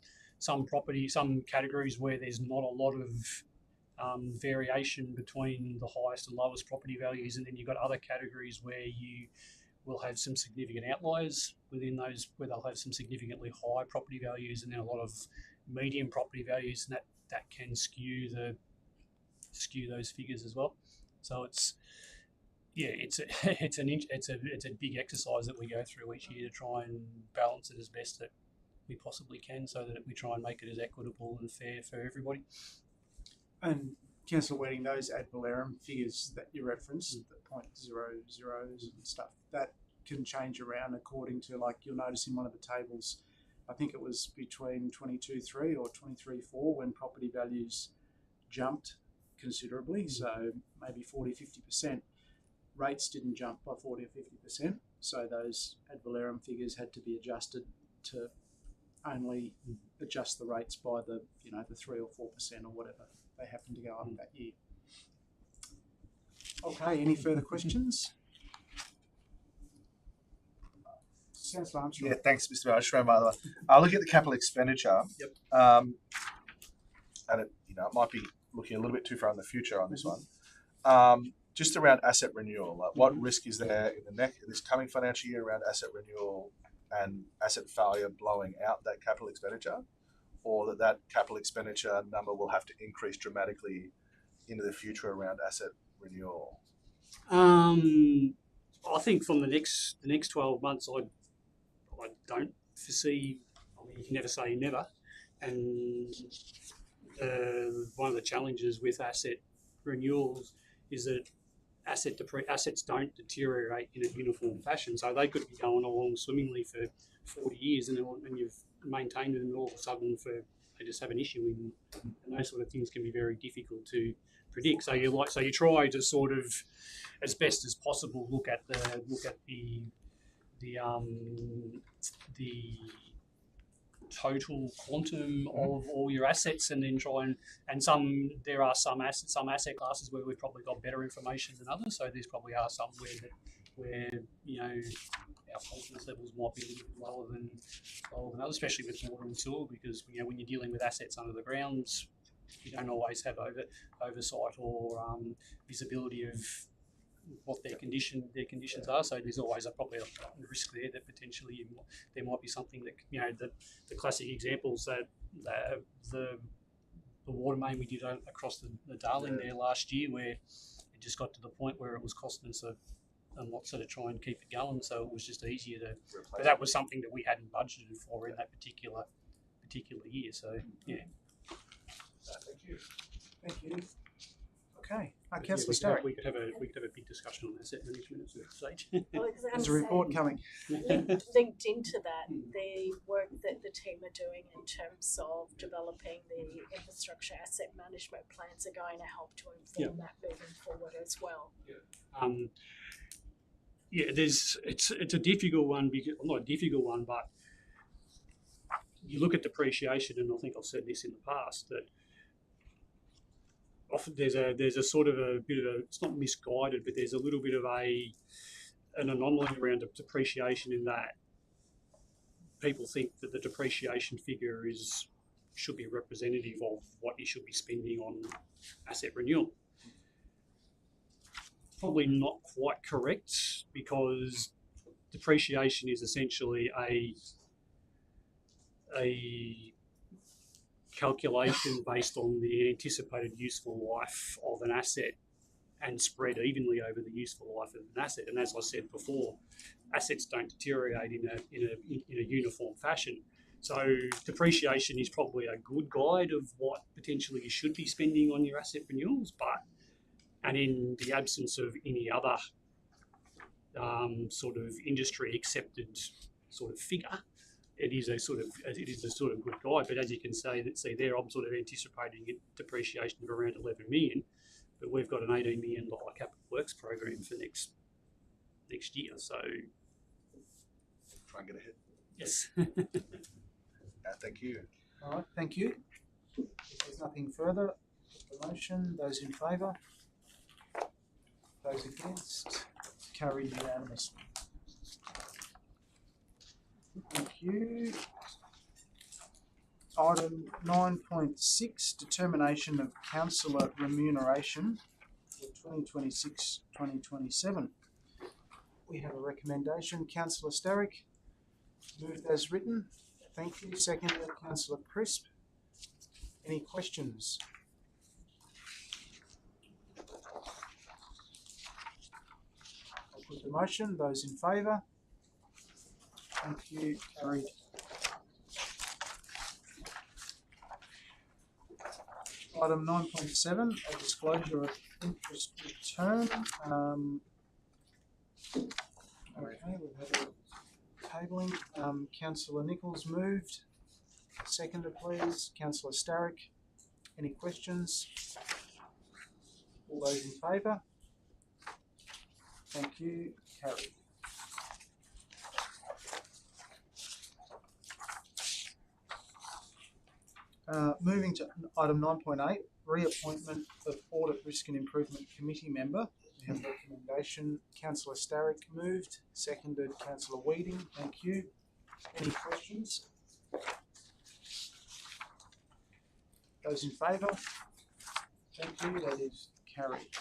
categories where there's not a lot of variation between the highest and lowest property values, and then you've got other categories where you will have some significant outliers within those, where they'll have some significantly high property values, and then a lot of medium property values, and that can skew those figures as well. So it's a big exercise that we go through each year to try and balance it as best that we possibly can, so that we try and make it as equitable and fair for everybody. And Councillor Wedding, those ad valorem figures that you referenced, the 0.00s and stuff, that can change around according to, like you'll notice in one of the tables, I think it was between 22.3 or 23.4 when property values jumped considerably, so maybe 40-50%. Rates didn't jump by 40 or 50%, so those ad valorem figures had to be adjusted to only adjust the rates by the 3 or 4% or whatever they happen to go up that year. Okay, any further questions? Councillor Armstrong. Yeah, thanks, Mr. Mayor. I just remember that. I'll look at the capital expenditure. Yep. And it might be looking a little bit too far in the future on this one. Just around asset renewal, like what risk is there in this coming financial year around asset renewal and asset failure blowing out that capital expenditure, or that capital expenditure number will have to increase dramatically into the future around asset renewal? I think from the next 12 months, I don't foresee. I mean, you can never say never, and one of the challenges with asset renewals is that assets don't deteriorate in a uniform fashion. So they could be going along swimmingly for 40 years, and you've maintained them, and all of a sudden they just have an issue, and those sort of things can be very difficult to predict. So you try to sort of, as best as possible, look at the total quantum of all your assets, and then try and there are some asset classes where we've probably got better information than others. So there's probably are some where our confidence levels might be a little bit lower than others, especially with water and sewer, because when you're dealing with assets under the ground, you don't always have oversight or visibility of what their conditions are. So there's always probably a risk there that potentially there might be something that the classic examples that the water main we did across the Darling there last year, where it just got to the point where it was costing us a lot to try and keep it going. So it was just easier to. But that was something that we hadn't budgeted for in that particular year. So yeah. Thank you. Okay, Councillor Starrick. We could have a big discussion on asset management at this stage. There's a report coming. Linked into that, the work that the team are doing in terms of developing the infrastructure asset management plans are going to help to inform that moving forward as well. It's a difficult one, because not a difficult one, but you look at depreciation, and I think I've said this in the past, that often there's a sort of a bit of a, it's not misguided, but there's a little bit of an anomaly around depreciation in that people think that the depreciation figure should be representative of what you should be spending on asset renewal. Probably not quite correct, because depreciation is essentially a calculation based on the anticipated useful life of an asset and spread evenly over the useful life of an asset. And as I said before, assets don't deteriorate in a uniform fashion. So depreciation is probably a good guide of what potentially you should be spending on your asset renewals, and in the absence of any other sort of industry accepted sort of figure, it is a sort of good guide. But as you can see there, I'm sort of anticipating a depreciation of around 11 million, but we've got an $18 million capital works program for next year. So Try and get ahead. yes. Thank you. All right, thank you. If there's nothing further, the motion, those in favour? Those against? Carried unanimously. Thank you. Item 9.6, determination of councillor remuneration for 2026-2027. We have a recommendation. Councillor Starrick, moved as written. Thank you. Seconded, Councillor Crisp. Any questions? I'll put the motion. Those in favour? Thank you. Carried. Item 9.7, a disclosure of interest return. Okay, we've had a tabling. Councillor Nichols moved. Seconded, please. Councillor Starrick. Any questions? All those in favour? Thank you. Carried. Moving to item 9.8, reappointment of Audit Risk and Improvement Committee member. We have a recommendation. Councillor Starrick moved, seconded Councillor Weeding. Thank you. Any questions? Those in favour? Thank you. That is carried.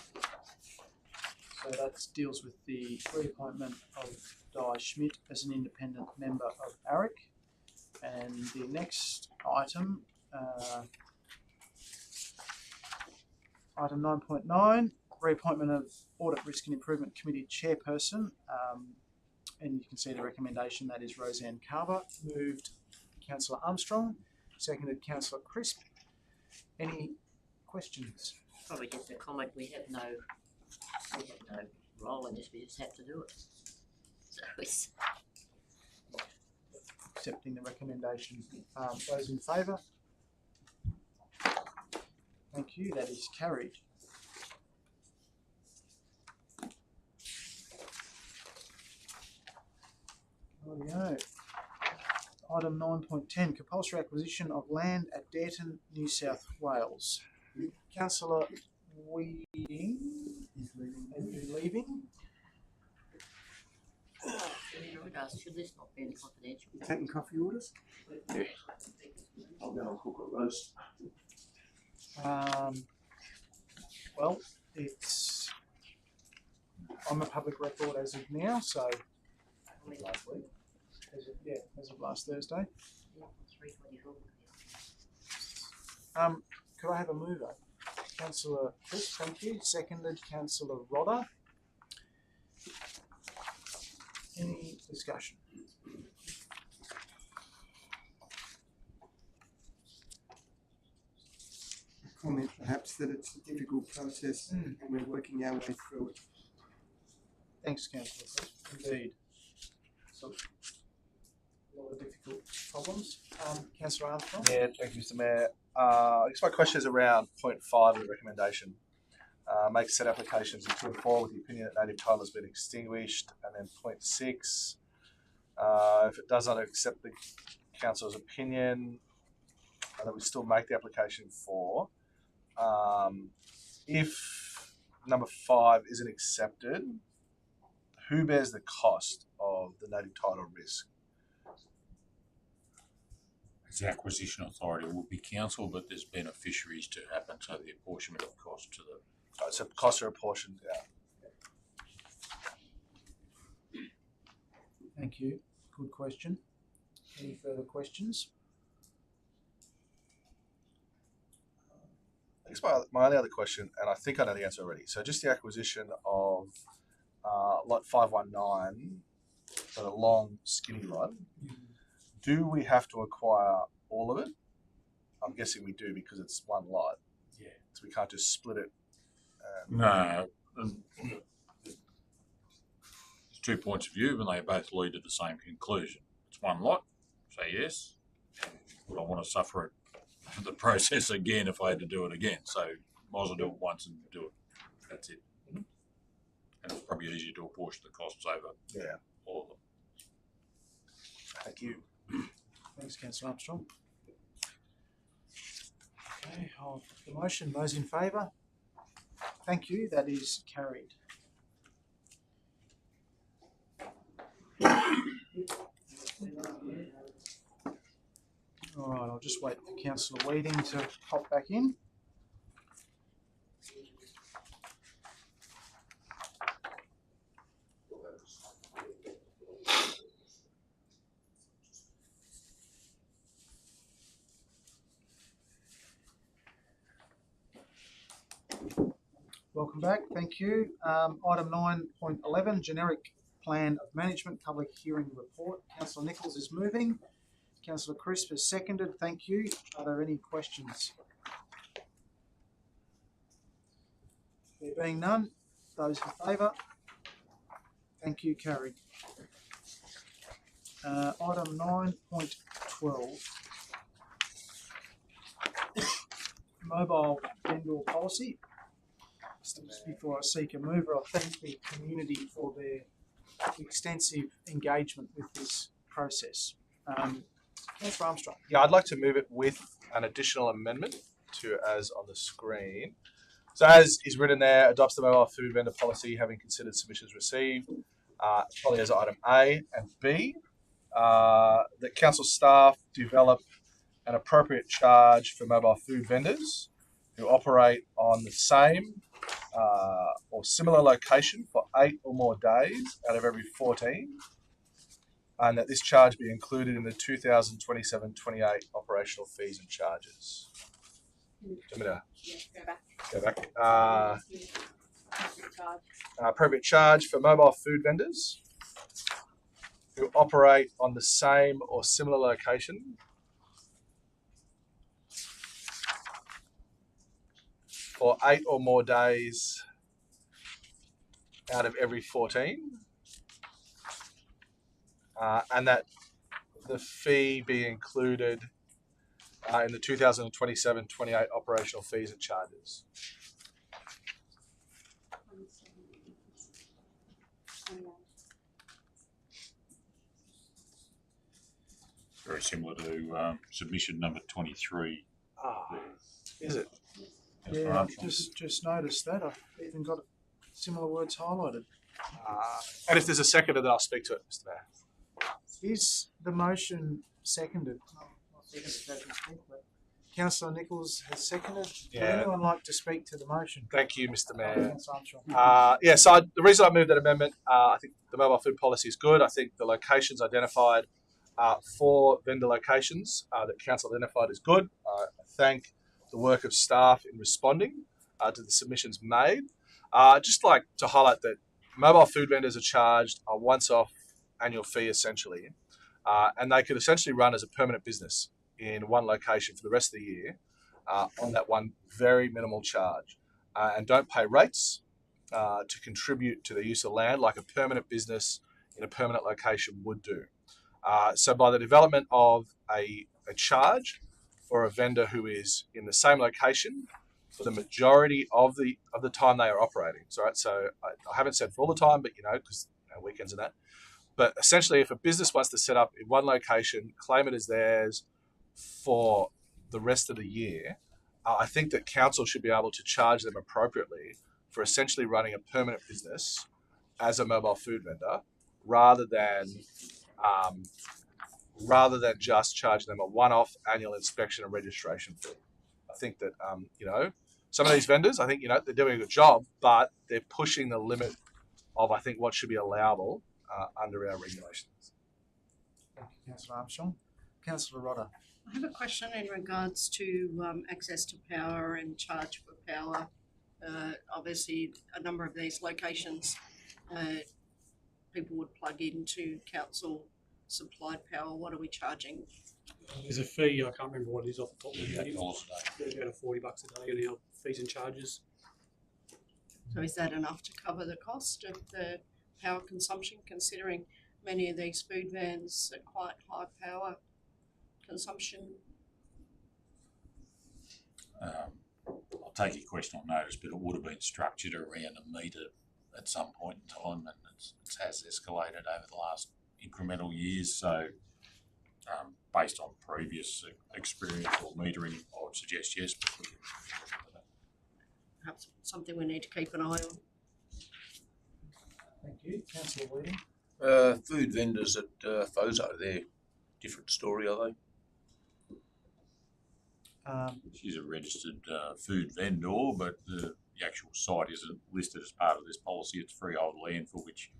So that deals with the reappointment of Di Schmidt as an independent member of ARIC. And the next item, item 9.9, reappointment of Audit Risk and Improvement Committee chairperson, and you can see the recommendation, that is Roseanne Carver. Moved Councillor Armstrong, seconded Councillor Crisp. Any questions? Probably just a comment, we have no role in this, we just have to do it. So it's Accepting the recommendation. Those in favour? Thank you, that is carried. Rightio. Item 9.10, compulsory acquisition of land at Dareton, New South Wales. Councillor Weeding is leaving. should this not be confidential? You taking coffee orders? Yeah. I'll go and cook a roast. Well, I'm a public record as of now, so last week. As of last Thursday. Could I have a mover? Councillor Chris, thank you. Seconded, Councillor Rodder. Any discussion? Comment perhaps that it's a difficult process and we're working our way through it. Thanks, Councillor Chris. Indeed. So, a lot of difficult problems. Councillor Armstrong? Yeah, thank you, Mr. Mayor. I guess my question is around point 5 of the recommendation. Make set applications in 2 and 4 with the opinion that native title has been extinguished, and then point 6. If it does not accept the council's opinion, that we still make the application for. if number 5 isn't accepted, who bears the cost of the native title risk? As the acquisition authority, it will be council, but there's beneficiaries to happen, so the apportionment of cost to the. So costs are apportioned out. Thank you. Good question. Any further questions? I guess my only other question, and I think I know the answer already. So just the acquisition of lot 519 for the long skinny lot. Do we have to acquire all of it? I'm guessing we do because it's one lot. Yeah. So we can't just split it. No. There's 2 points of view, and they both lead to the same conclusion. It's one lot, say yes. Would I want to suffer the process again if I had to do it again? So might as well do it once and do it. That's it. And it's probably easier to apportion the costs over all of them. Thank you. Thanks, Councillor Armstrong. Okay, I'll put the motion. Those in favour? Thank you. That is carried. All right, I'll just wait for Councillor Weeding to hop back in. Welcome back. Thank you. Item 9.11, generic plan of management, public hearing report. Councillor Nichols is moving. Councillor Crisp has seconded. Thank you. Are there any questions? There being none, those in favour? Thank you. Carried. Item 9.12, mobile vendor policy. Just before I seek a mover, I thank the community for their extensive engagement with this process. Councillor Armstrong. Yeah, I'd like to move it with an additional amendment to as on the screen. So as is written there, adopts the mobile food vendor policy, having considered submissions received. Probably as item A and B, that council staff develop an appropriate charge for mobile food vendors who operate on the same or similar location for 8 or more days out of every 14, and that this charge be included in the 2027-28 operational fees and charges. Do you want me to go back? Appropriate charge for mobile food vendors who operate on the same or similar location for 8 or more days out of every 14, and that the fee be included in the 2027-28 operational fees and charges. Very similar to submission number 23. Is it? Yeah, I've just noticed that. I've even got similar words highlighted. And if there's a seconder, then I'll speak to it, Mr. Mayor. Is the motion seconded? Not seconded, that can speak, but Councillor Nichols has seconded. Would anyone like to speak to the motion? Thank you, Mr. Mayor. Councillor Armstrong. So the reason I moved that amendment, I think the mobile food policy is good. I think the locations identified for vendor locations that council identified is good. I thank the work of staff in responding to the submissions made. Just like to highlight that mobile food vendors are charged a once-off annual fee essentially, and they could essentially run as a permanent business in one location for the rest of the year on that one very minimal charge, and don't pay rates to contribute to the use of land like a permanent business in a permanent location would do. So by the development of a charge for a vendor who is in the same location for the majority of the time they are operating. So I haven't said for all the time, but because weekends and that. But essentially, if a business wants to set up in one location, claim it as theirs for the rest of the year, I think that council should be able to charge them appropriately for essentially running a permanent business as a mobile food vendor, rather than just charging them a one-off annual inspection and registration fee. I think that some of these vendors, I think they're doing a good job, but they're pushing the limit of I think what should be allowable under our regulations. Thank you, Councillor Armstrong. Councillor Rodder. I have a question in regards to access to power and charge for power. Obviously, a number of these locations, people would plug into council supplied power. What are we charging? There's a fee, I can't remember what it is off the top of my head. It's about $40 a day in our fees and charges. So is that enough to cover the cost of the power consumption, considering many of these food vans are quite high power consumption? I'll take your question on notice, but it would have been structured around a metre at some point in time, and it has escalated over the last incremental years. So, based on previous experience or metering, I would suggest yes. Perhaps something we need to keep an eye on. Thank you. Councillor Weeding. Food vendors at FOZO, they're different story, are they? She's a registered food vendor, but the actual site isn't listed as part of this policy. It's freehold land for which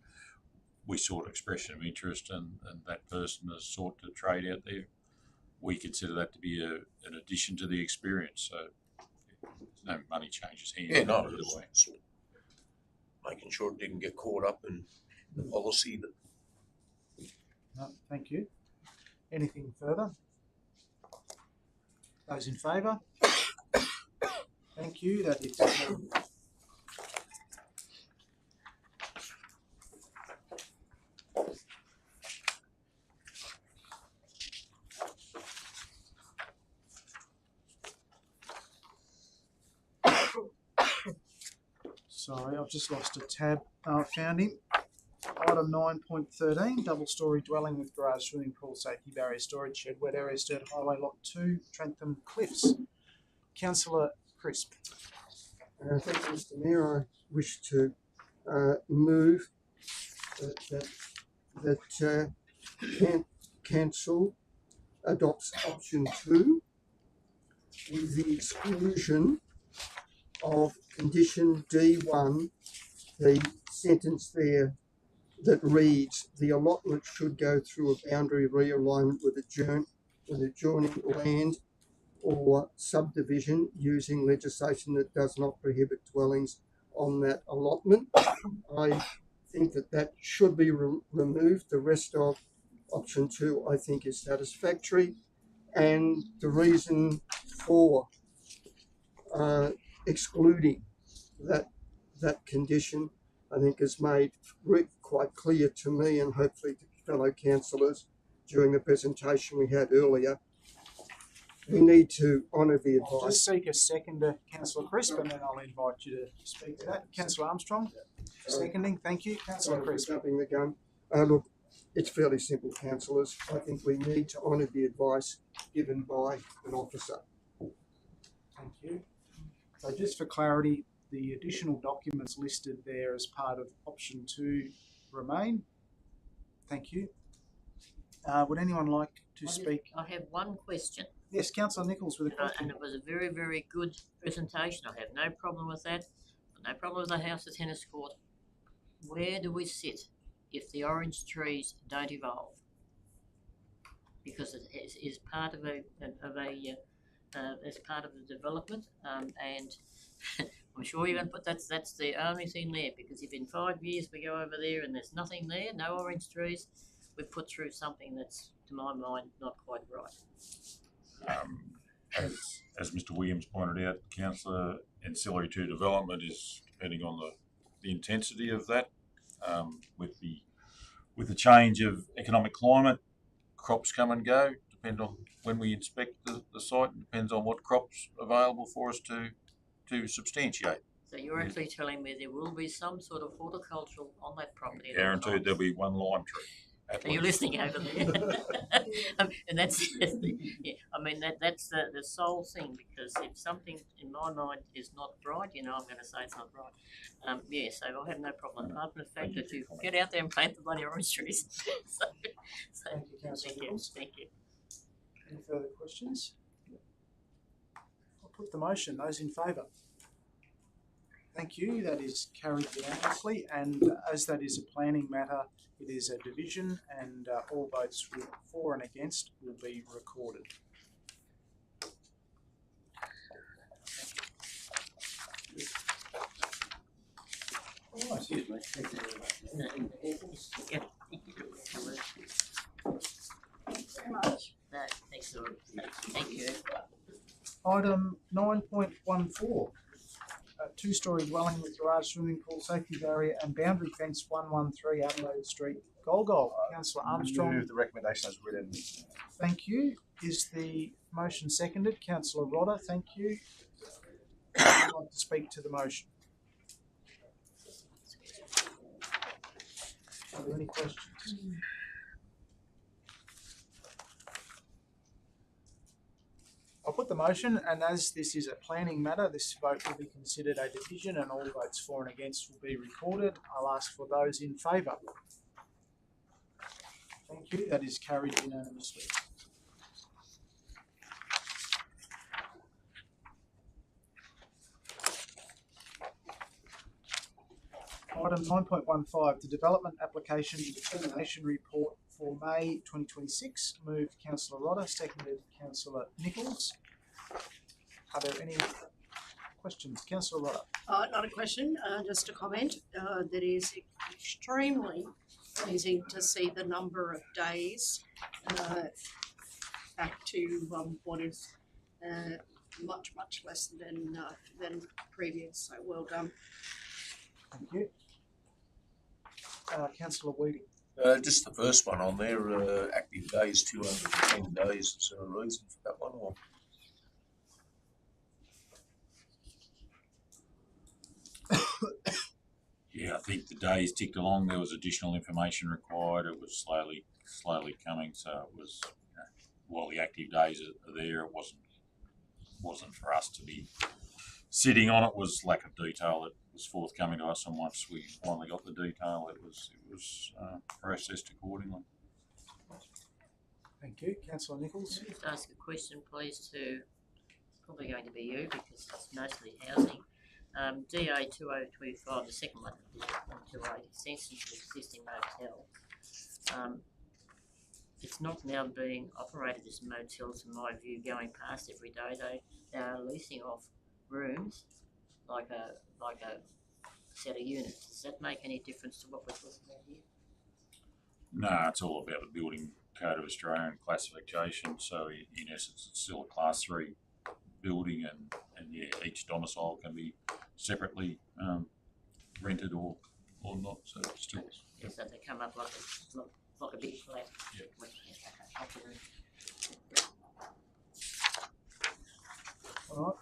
we sought expression of interest, and that person has sought to trade out there. We consider that to be an addition to the experience. So no money changes hands. Yeah, no, it's making sure it didn't get caught up in the policy. No, thank you. Anything further? Those in favour? Thank you. That is. Sorry, I've just lost a tab. Found him. Item 9.13, double-storey dwelling with garage, swimming pool, safety barrier, storage shed, wet area, Sturt Highway, Lot 2, Trentham Cliffs. Councillor Crisp. Thank you, Mr. Mayor. I wish to move that council adopts option 2 with the exclusion of condition D1, the sentence there that reads, the allotment should go through a boundary realignment with adjoining land or subdivision using legislation that does not prohibit dwellings on that allotment. I think that should be removed. The rest of option 2 I think is satisfactory, and the reason for excluding that condition I think is made quite clear to me and hopefully to fellow councillors during the presentation we had earlier. We need to honour the advice. I'll just seek a seconder, Councillor Crisp, and then I'll invite you to speak to that. Councillor Armstrong, seconding. Thank you. Councillor Crisp. Jumping the gun. Look, it's fairly simple, councillors. I think we need to honour the advice given by an officer. Thank you. So just for clarity, the additional documents listed there as part of option 2 remain. Thank you. Would anyone like to speak? I have one question. Yes, Councillor Nichols with a question. And it was a very, very good presentation. I have no problem with that. No problem with the house, the tennis court. Where do we sit if the orange trees don't evolve? Because it is part of as part of the development, and I'm sure you're going to put that's the only thing there, because if in 5 years we go over there and there's nothing there, no orange trees, we've put through something that's, to my mind, not quite right. As Mr. Williams pointed out, Councillor, ancillary to development is depending on the intensity of that. With the change of economic climate, crops come and go. Depend on when we inspect the site. Depends on what crops available for us to substantiate. So you're actually telling me there will be some sort of horticultural on that property? Guaranteed there'll be one lime tree. Are you listening over there? And that's yeah. I mean that's the sole thing, because if something in my mind is not right, I'm going to say it's not right. Yeah. So I have no problem apart from the fact that you get out there and plant the bloody orange trees. so Thank you, Councillor Nichols. Thank you. Any further questions? I'll put the motion. Those in favour? Thank you. That is carried unanimously, and as that is a planning matter, it is a division, and all votes for and against will be recorded. Oh, excuse me. Thank you very much. Yeah. Thanks very much. No, excellent. Thank you. Item 9.14. A two-storey dwelling with garage, swimming pool, safety barrier and boundary fence, 113 Adelaide Street, Golgol. Councillor Armstrong. Move the recommendation as written. Thank you. Is the motion seconded? Councillor Rodder, thank you. Would you like to speak to the motion? Are there any questions? I'll put the motion, and as this is a planning matter, this vote will be considered a division and all votes for and against will be recorded. I'll ask for those in favour. Thank you. That is carried unanimously. Item 9.15, the development application determination report for May 2026. Moved Councillor Rodder, seconded Councillor Nichols. Are there any questions? Councillor Rodder. Not a question, just a comment. That is extremely pleasing to see the number of days back to what is much less than previous. So well done. Thank you. Councillor Weeding. Just the first one on there, active days, 210 days. Is there a reason for that one? Or? Yeah, I think the days ticked along. There was additional information required. It was slowly coming. So it was, while the active days are there, it wasn't for us to be sitting on it. Was lack of detail that was forthcoming to us, and once we finally got the detail, it was processed accordingly. Thank you. Councillor Nichols. Just ask a question, please, to probably going to be you because it's mostly housing. DA 2025, the second one, 128, extension to existing motel. It's not now being operated as motels, in my view, going past every day. They are leasing off rooms like a set of units. Does that make any difference to what we're talking about here? No, it's all about the Building Code of Australia and classification. So in essence, it's still a Class 3 building, and yeah, each domicile can be separately rented or not. So it's still. Yes, so they come up like a big flat. Yeah. All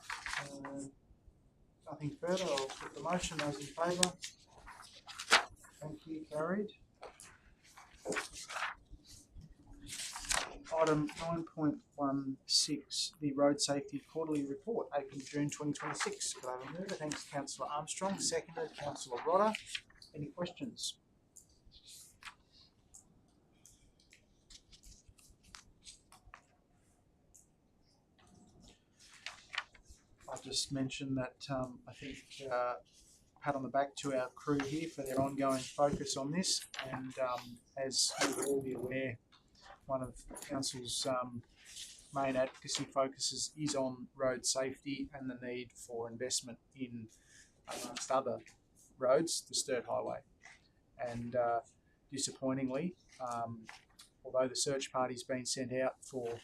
right. Nothing further. I'll put the motion. Those in favour? Thank you. Carried. Item 9.16, the Road Safety Quarterly Report, 8th June 2026. Could I have a mover? Thanks, Councillor Armstrong. Seconded, Councillor Rodder. Any questions? I'll just mention that I think pat on the back to our crew here for their ongoing focus on this, and as you will all be aware, one of Council's main advocacy focuses is on road safety and the need for investment in, amongst other roads, the Sturt Highway. And disappointingly, although the search party's been sent out for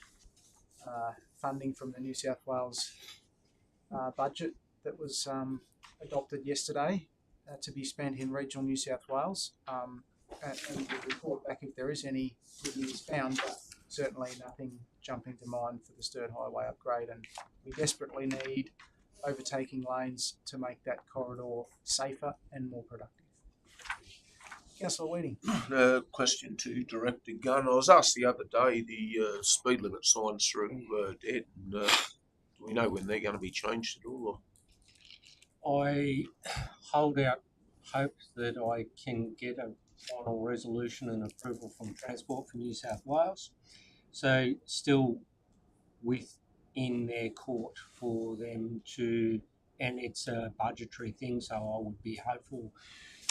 funding from the New South Wales budget that was adopted yesterday to be spent in regional New South Wales, and we'll report back if there is any good news found, but certainly nothing jumping to mind for the Sturt Highway upgrade, and we desperately need overtaking lanes to make that corridor safer and more productive. Councillor Weeding. Question to Director Gunn. I was asked the other day the speed limit signs through Dead. Do we know when they're going to be changed at all? Or? I hold out hope that I can get a final resolution and approval from Transport for New South Wales. So still within their court for them to, and it's a budgetary thing, so I would be hopeful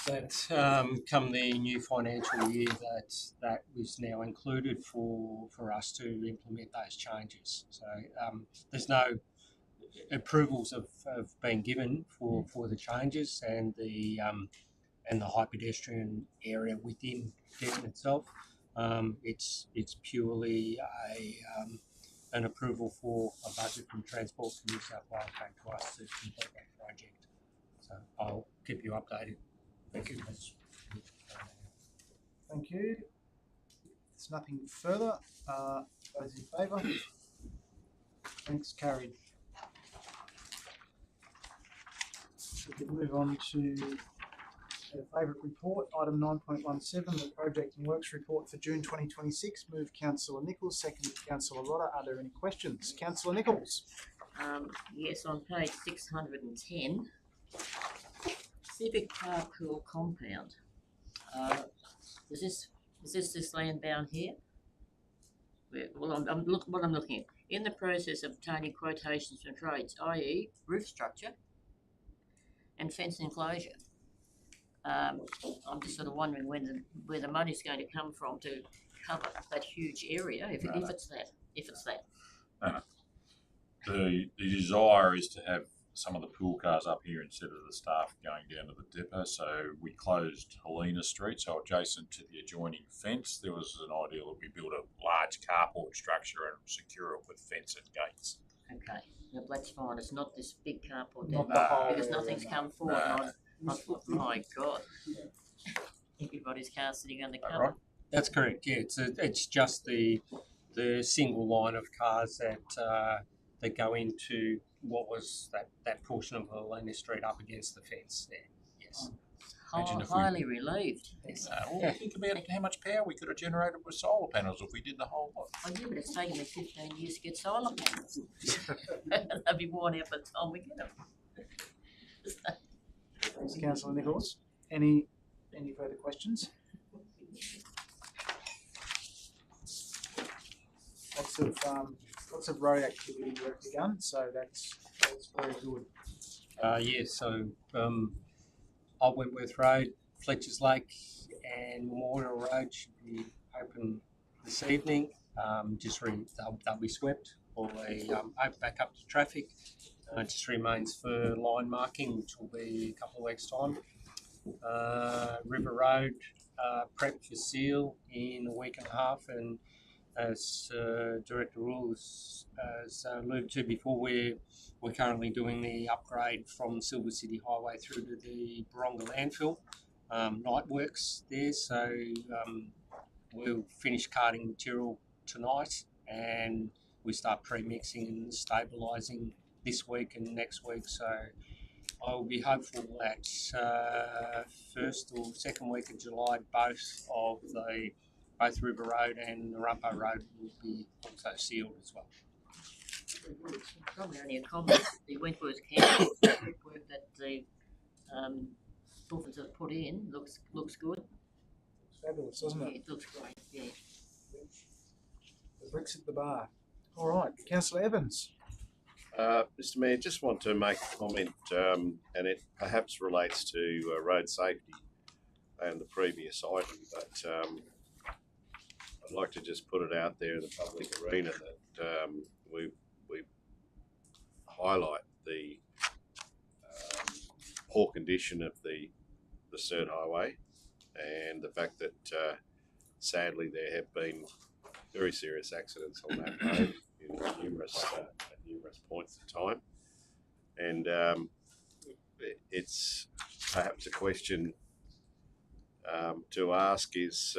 that come the new financial year that is now included for us to implement those changes. So there's no approvals have been given for the changes and the high pedestrian area within Denton itself. It's purely an approval for a budget from Transport for New South Wales back to us to complete that project. So I'll keep you updated. Thank you. Thank you. There's nothing further. Those in favour? Thanks, carried. We can move on to our favourite report, item 9.17, the Project and Works Report for June 2026. Move Councillor Nichols, seconded Councillor Rodder. Are there any questions? Councillor Nichols. Yes, on page 610, Civic Carpool Compound. Is this land down here? Well, what I'm looking at. In the process of obtaining quotations from trades, i.e. roof structure and fence enclosure. I'm just sort of wondering where the money's going to come from to cover that huge area, if it's that. The desire is to have some of the pool cars up here instead of the staff going down to the depot. So we closed Helena Street, so adjacent to the adjoining fence. There was an idea that we build a large carport structure and secure it with fence and gates. Okay, no, that's fine. It's not this big carport Not down the whole because nothing's come forward. No. I thought, my God, everybody's car sitting on the cover. Right? That's correct. Yeah, it's just the single line of cars that go into what was that portion of Helena Street up against the fence there. Yes. Highly relieved. Yes. Think about how much power we could have generated with solar panels if we did the whole lot. Oh yeah, but it's taken me 15 years to get solar panels. They'll be worn out by the time we get them. Thanks, Councillor Nichols. Any further questions? Lots of road activity Director Gunn, so that's very good. So Old Wentworth Road, Fletcher's Lake and Memorial Road should be open this evening. They'll be swept or open back up to traffic. It just remains for line marking, which will be a couple of weeks' time. River Road prep for seal in a week and a half, and as Director Rules has alluded to before, we're currently doing the upgrade from Silver City Highway through to the Baronga landfill. Night works there, so we'll finish carting material tonight and we start pre-mixing and stabilising this week and next week. So I will be hopeful that first or second week of July, both River Road and Narumpo Road will be also sealed as well. Probably only a comment. The Wentworth Council work that the Dolphins have put in looks good. It's fabulous, doesn't it? Yeah, it looks great. Yeah. The bricks at the bar. All right, Councillor Evans. Mr. Mayor, just want to make a comment, and it perhaps relates to road safety and the previous item, but I'd like to just put it out there in the public arena that we highlight the poor condition of the Sturt Highway and the fact that sadly there have been very serious accidents on that road in numerous points of time, and it's perhaps a question to ask is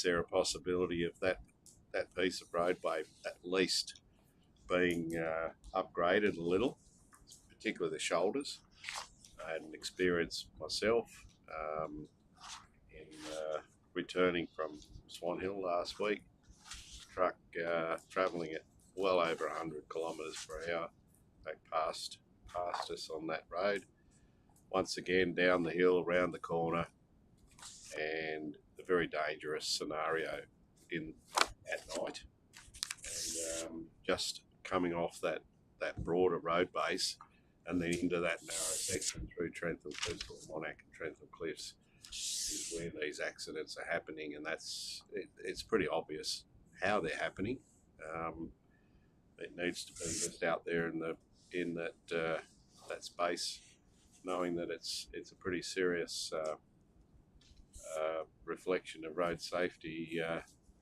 there a possibility of that piece of roadway at least being upgraded a little, particularly the shoulders? I had an experience myself in returning from Swan Hill last week. Truck travelling at well over 100 kilometres per hour, back past us on that road. Once again, down the hill, around the corner, and a very dangerous scenario at night. And just coming off that broader road base and then into that narrow section through Trentham Cliffs or Monac and Trentham Cliffs is where these accidents are happening, and it's pretty obvious how they're happening. It needs to be just out there in that space, knowing that it's a pretty serious reflection of road safety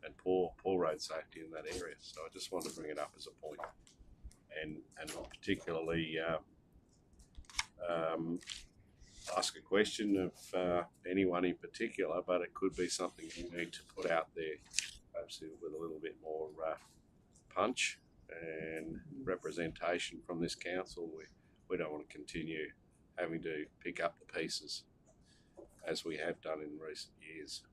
and poor road safety in that area. So I just wanted to bring it up as a point, and not particularly ask a question of anyone in particular, but it could be something we need to put out there, perhaps with a little bit more punch and representation from this council. We don't want to continue having to pick up the pieces as we have done in recent years.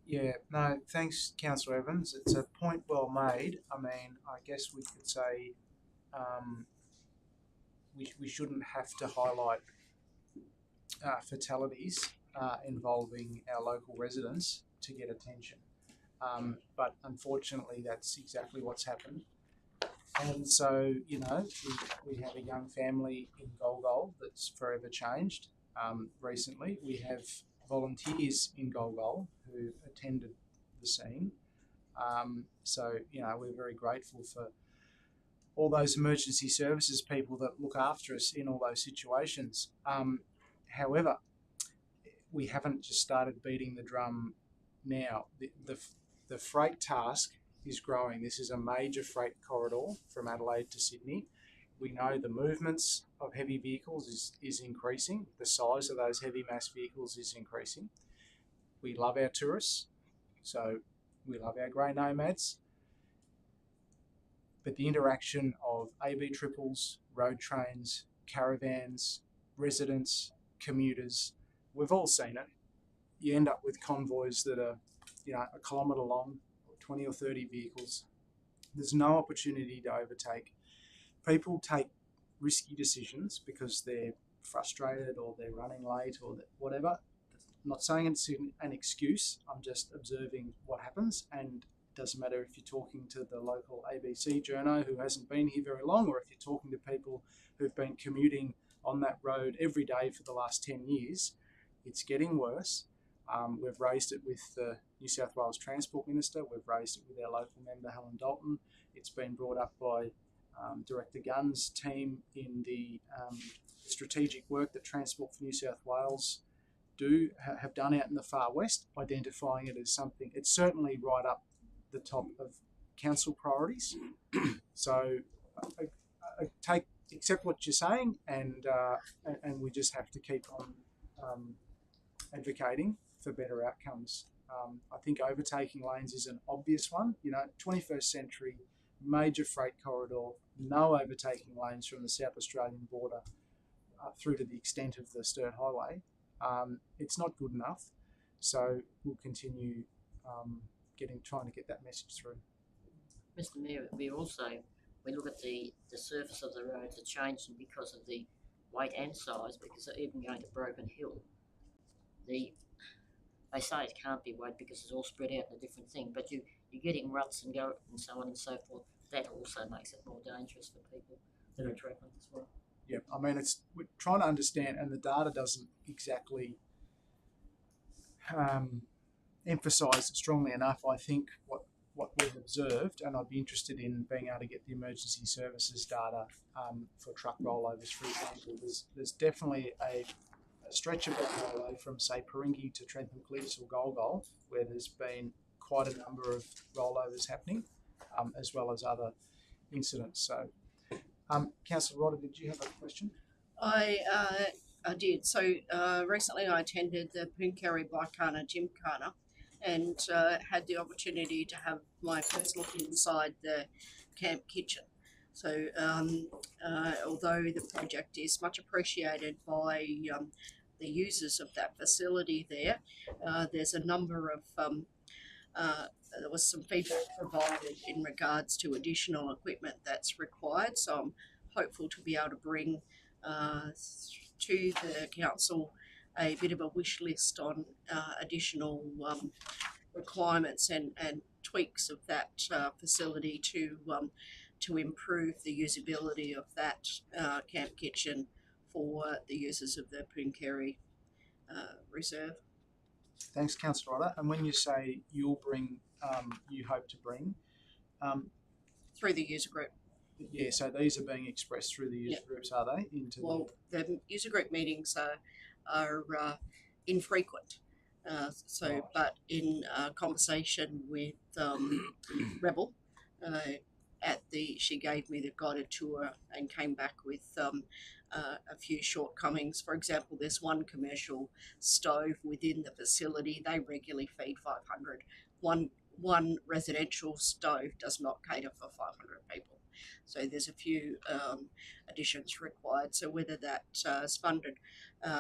Yeah, no, thanks, Councillor Evans. It's a point well made. I mean, I guess we could say we shouldn't have to highlight fatalities involving our local residents to get attention. But unfortunately, that's exactly what's happened. And so, you know, we have a young family in Golgol that's forever changed. Recently, we have volunteers in Golgol who attended the scene. So, you know, we're very grateful for all those emergency services people that look after us in all those situations. However, we haven't just started beating the drum now. The freight task is growing. This is a major freight corridor from Adelaide to Sydney. We know the movements of heavy vehicles is increasing. The size of those heavy mass vehicles is increasing. We love our tourists, so we love our grey nomads. But the interaction of AB triples, road trains, caravans, residents, commuters, we've all seen it. You end up with convoys that are, you know, a kilometre long, 20 or 30 vehicles. There's no opportunity to overtake. People take risky decisions because they're frustrated or they're running late or whatever. I'm not saying it's an excuse. I'm just observing what happens, and it doesn't matter if you're talking to the local ABC journo who hasn't been here very long, or if you're talking to people who've been commuting on that road every day for the last 10 years. It's getting worse. We've raised it with the New South Wales Transport Minister. We've raised it with our local member, Helen Dalton. It's been brought up by Director Gunn's team in the strategic work that Transport for New South Wales have done out in the far west, identifying it as something. It's certainly right up the top of council priorities. So I accept what you're saying, and we just have to keep on advocating for better outcomes. I think overtaking lanes is an obvious one. You know, 21st century, major freight corridor, no overtaking lanes from the South Australian border through to the extent of the Sturt Highway. It's not good enough, so we'll continue trying to get that message through. Mr. Mayor, we look at the surface of the roads are changing because of the weight and size, because even going to Broken Hill, they say it can't be weight because it's all spread out in a different thing, but you're getting ruts and so on and so forth. That also makes it more dangerous for people that are travelling as well. Yeah, I mean, we're trying to understand, and the data doesn't exactly emphasise strongly enough, I think, what we've observed, and I'd be interested in being able to get the emergency services data for truck rollovers, for example. There's definitely a stretch of the highway from, say, Paringi to Trentham Cliffs or Golgol, where there's been quite a number of rollovers happening, as well as other incidents. So, Councillor Rodder, did you have a question? I did. So recently I attended the Pooncarie Baikana Gymkhana and had the opportunity to have my first look inside the camp kitchen. So although the project is much appreciated by the users of that facility there. There's a number of there was some feedback provided in regards to additional equipment that's required, so I'm hopeful to be able to bring to the council a bit of a wish list on additional requirements and tweaks of that facility to improve the usability of that camp kitchen for the users of the Pooncarie Reserve. Thanks, Councillor Otter. And when you say you'll bring, you hope to bring, Through the user group. yeah, so these are being expressed through the user groups, are they? Well, the user group meetings are infrequent. But in conversation with Rebel, she gave me the guided tour and came back with a few shortcomings. For example, there's one commercial stove within the facility. They regularly feed 500. One residential stove does not cater for 500 people. So there's a few additions required. So whether that is funded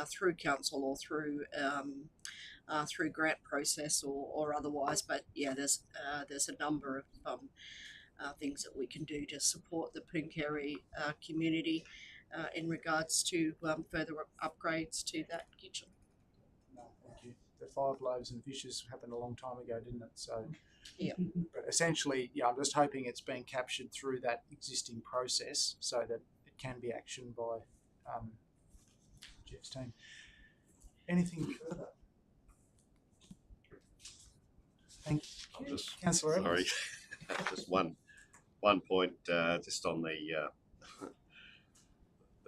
through council or through grant process or otherwise, but yeah, there's a number of things that we can do to support the Pooncarie community in regards to further upgrades to that kitchen. No, thank you. The 5 loaves and fishes happened a long time ago, didn't it? So, yeah. But essentially, yeah, I'm just hoping it's being captured through that existing process so that it can be actioned by Jeff's team. Anything further? Thank you. Councillor Evans. Sorry, just one point, just on the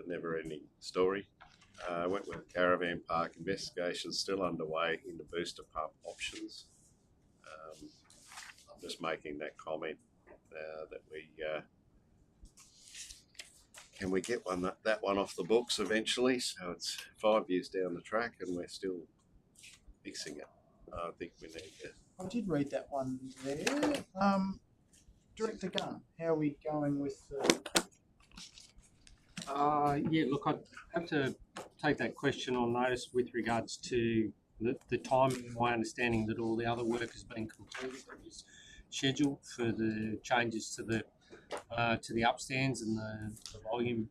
never-ending story. Wentworth Caravan Park investigation still underway into booster pump options. I'm just making that comment that we can we get that one off the books eventually. So it's 5 years down the track and we're still fixing it. I think we need to. I did read that one there. Director Gunn, how are we going with yeah, look, I'd have to take that question on notice with regards to the timing. My understanding that all the other work has been completed and is scheduled for the changes to the upstands and the volume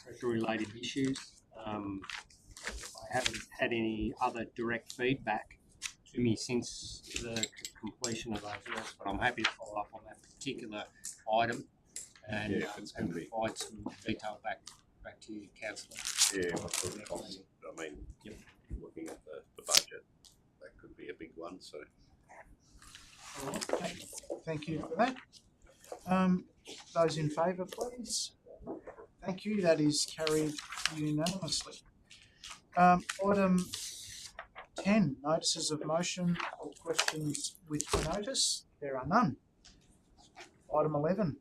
pressure-related issues. I haven't had any other direct feedback to me since the completion of those works, but I'm happy to follow up on that particular item and provide some detail back to you, Councillor. Yeah, what sort of cost? I mean, looking at the budget, that could be a big one. So, thank you for that. Those in favour, please. Thank you. That is carried unanimously. Item 10, notices of motion or questions with notice. There are none. Item 11,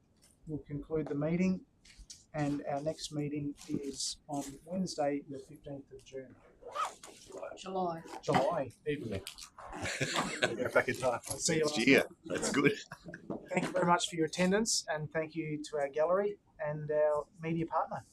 we'll conclude the meeting, and our next meeting is on Wednesday, the 15th of June. July, even. Go back in time. I'll see you next year. That's good. Thank you very much for your attendance, and thank you to our gallery and our media partner.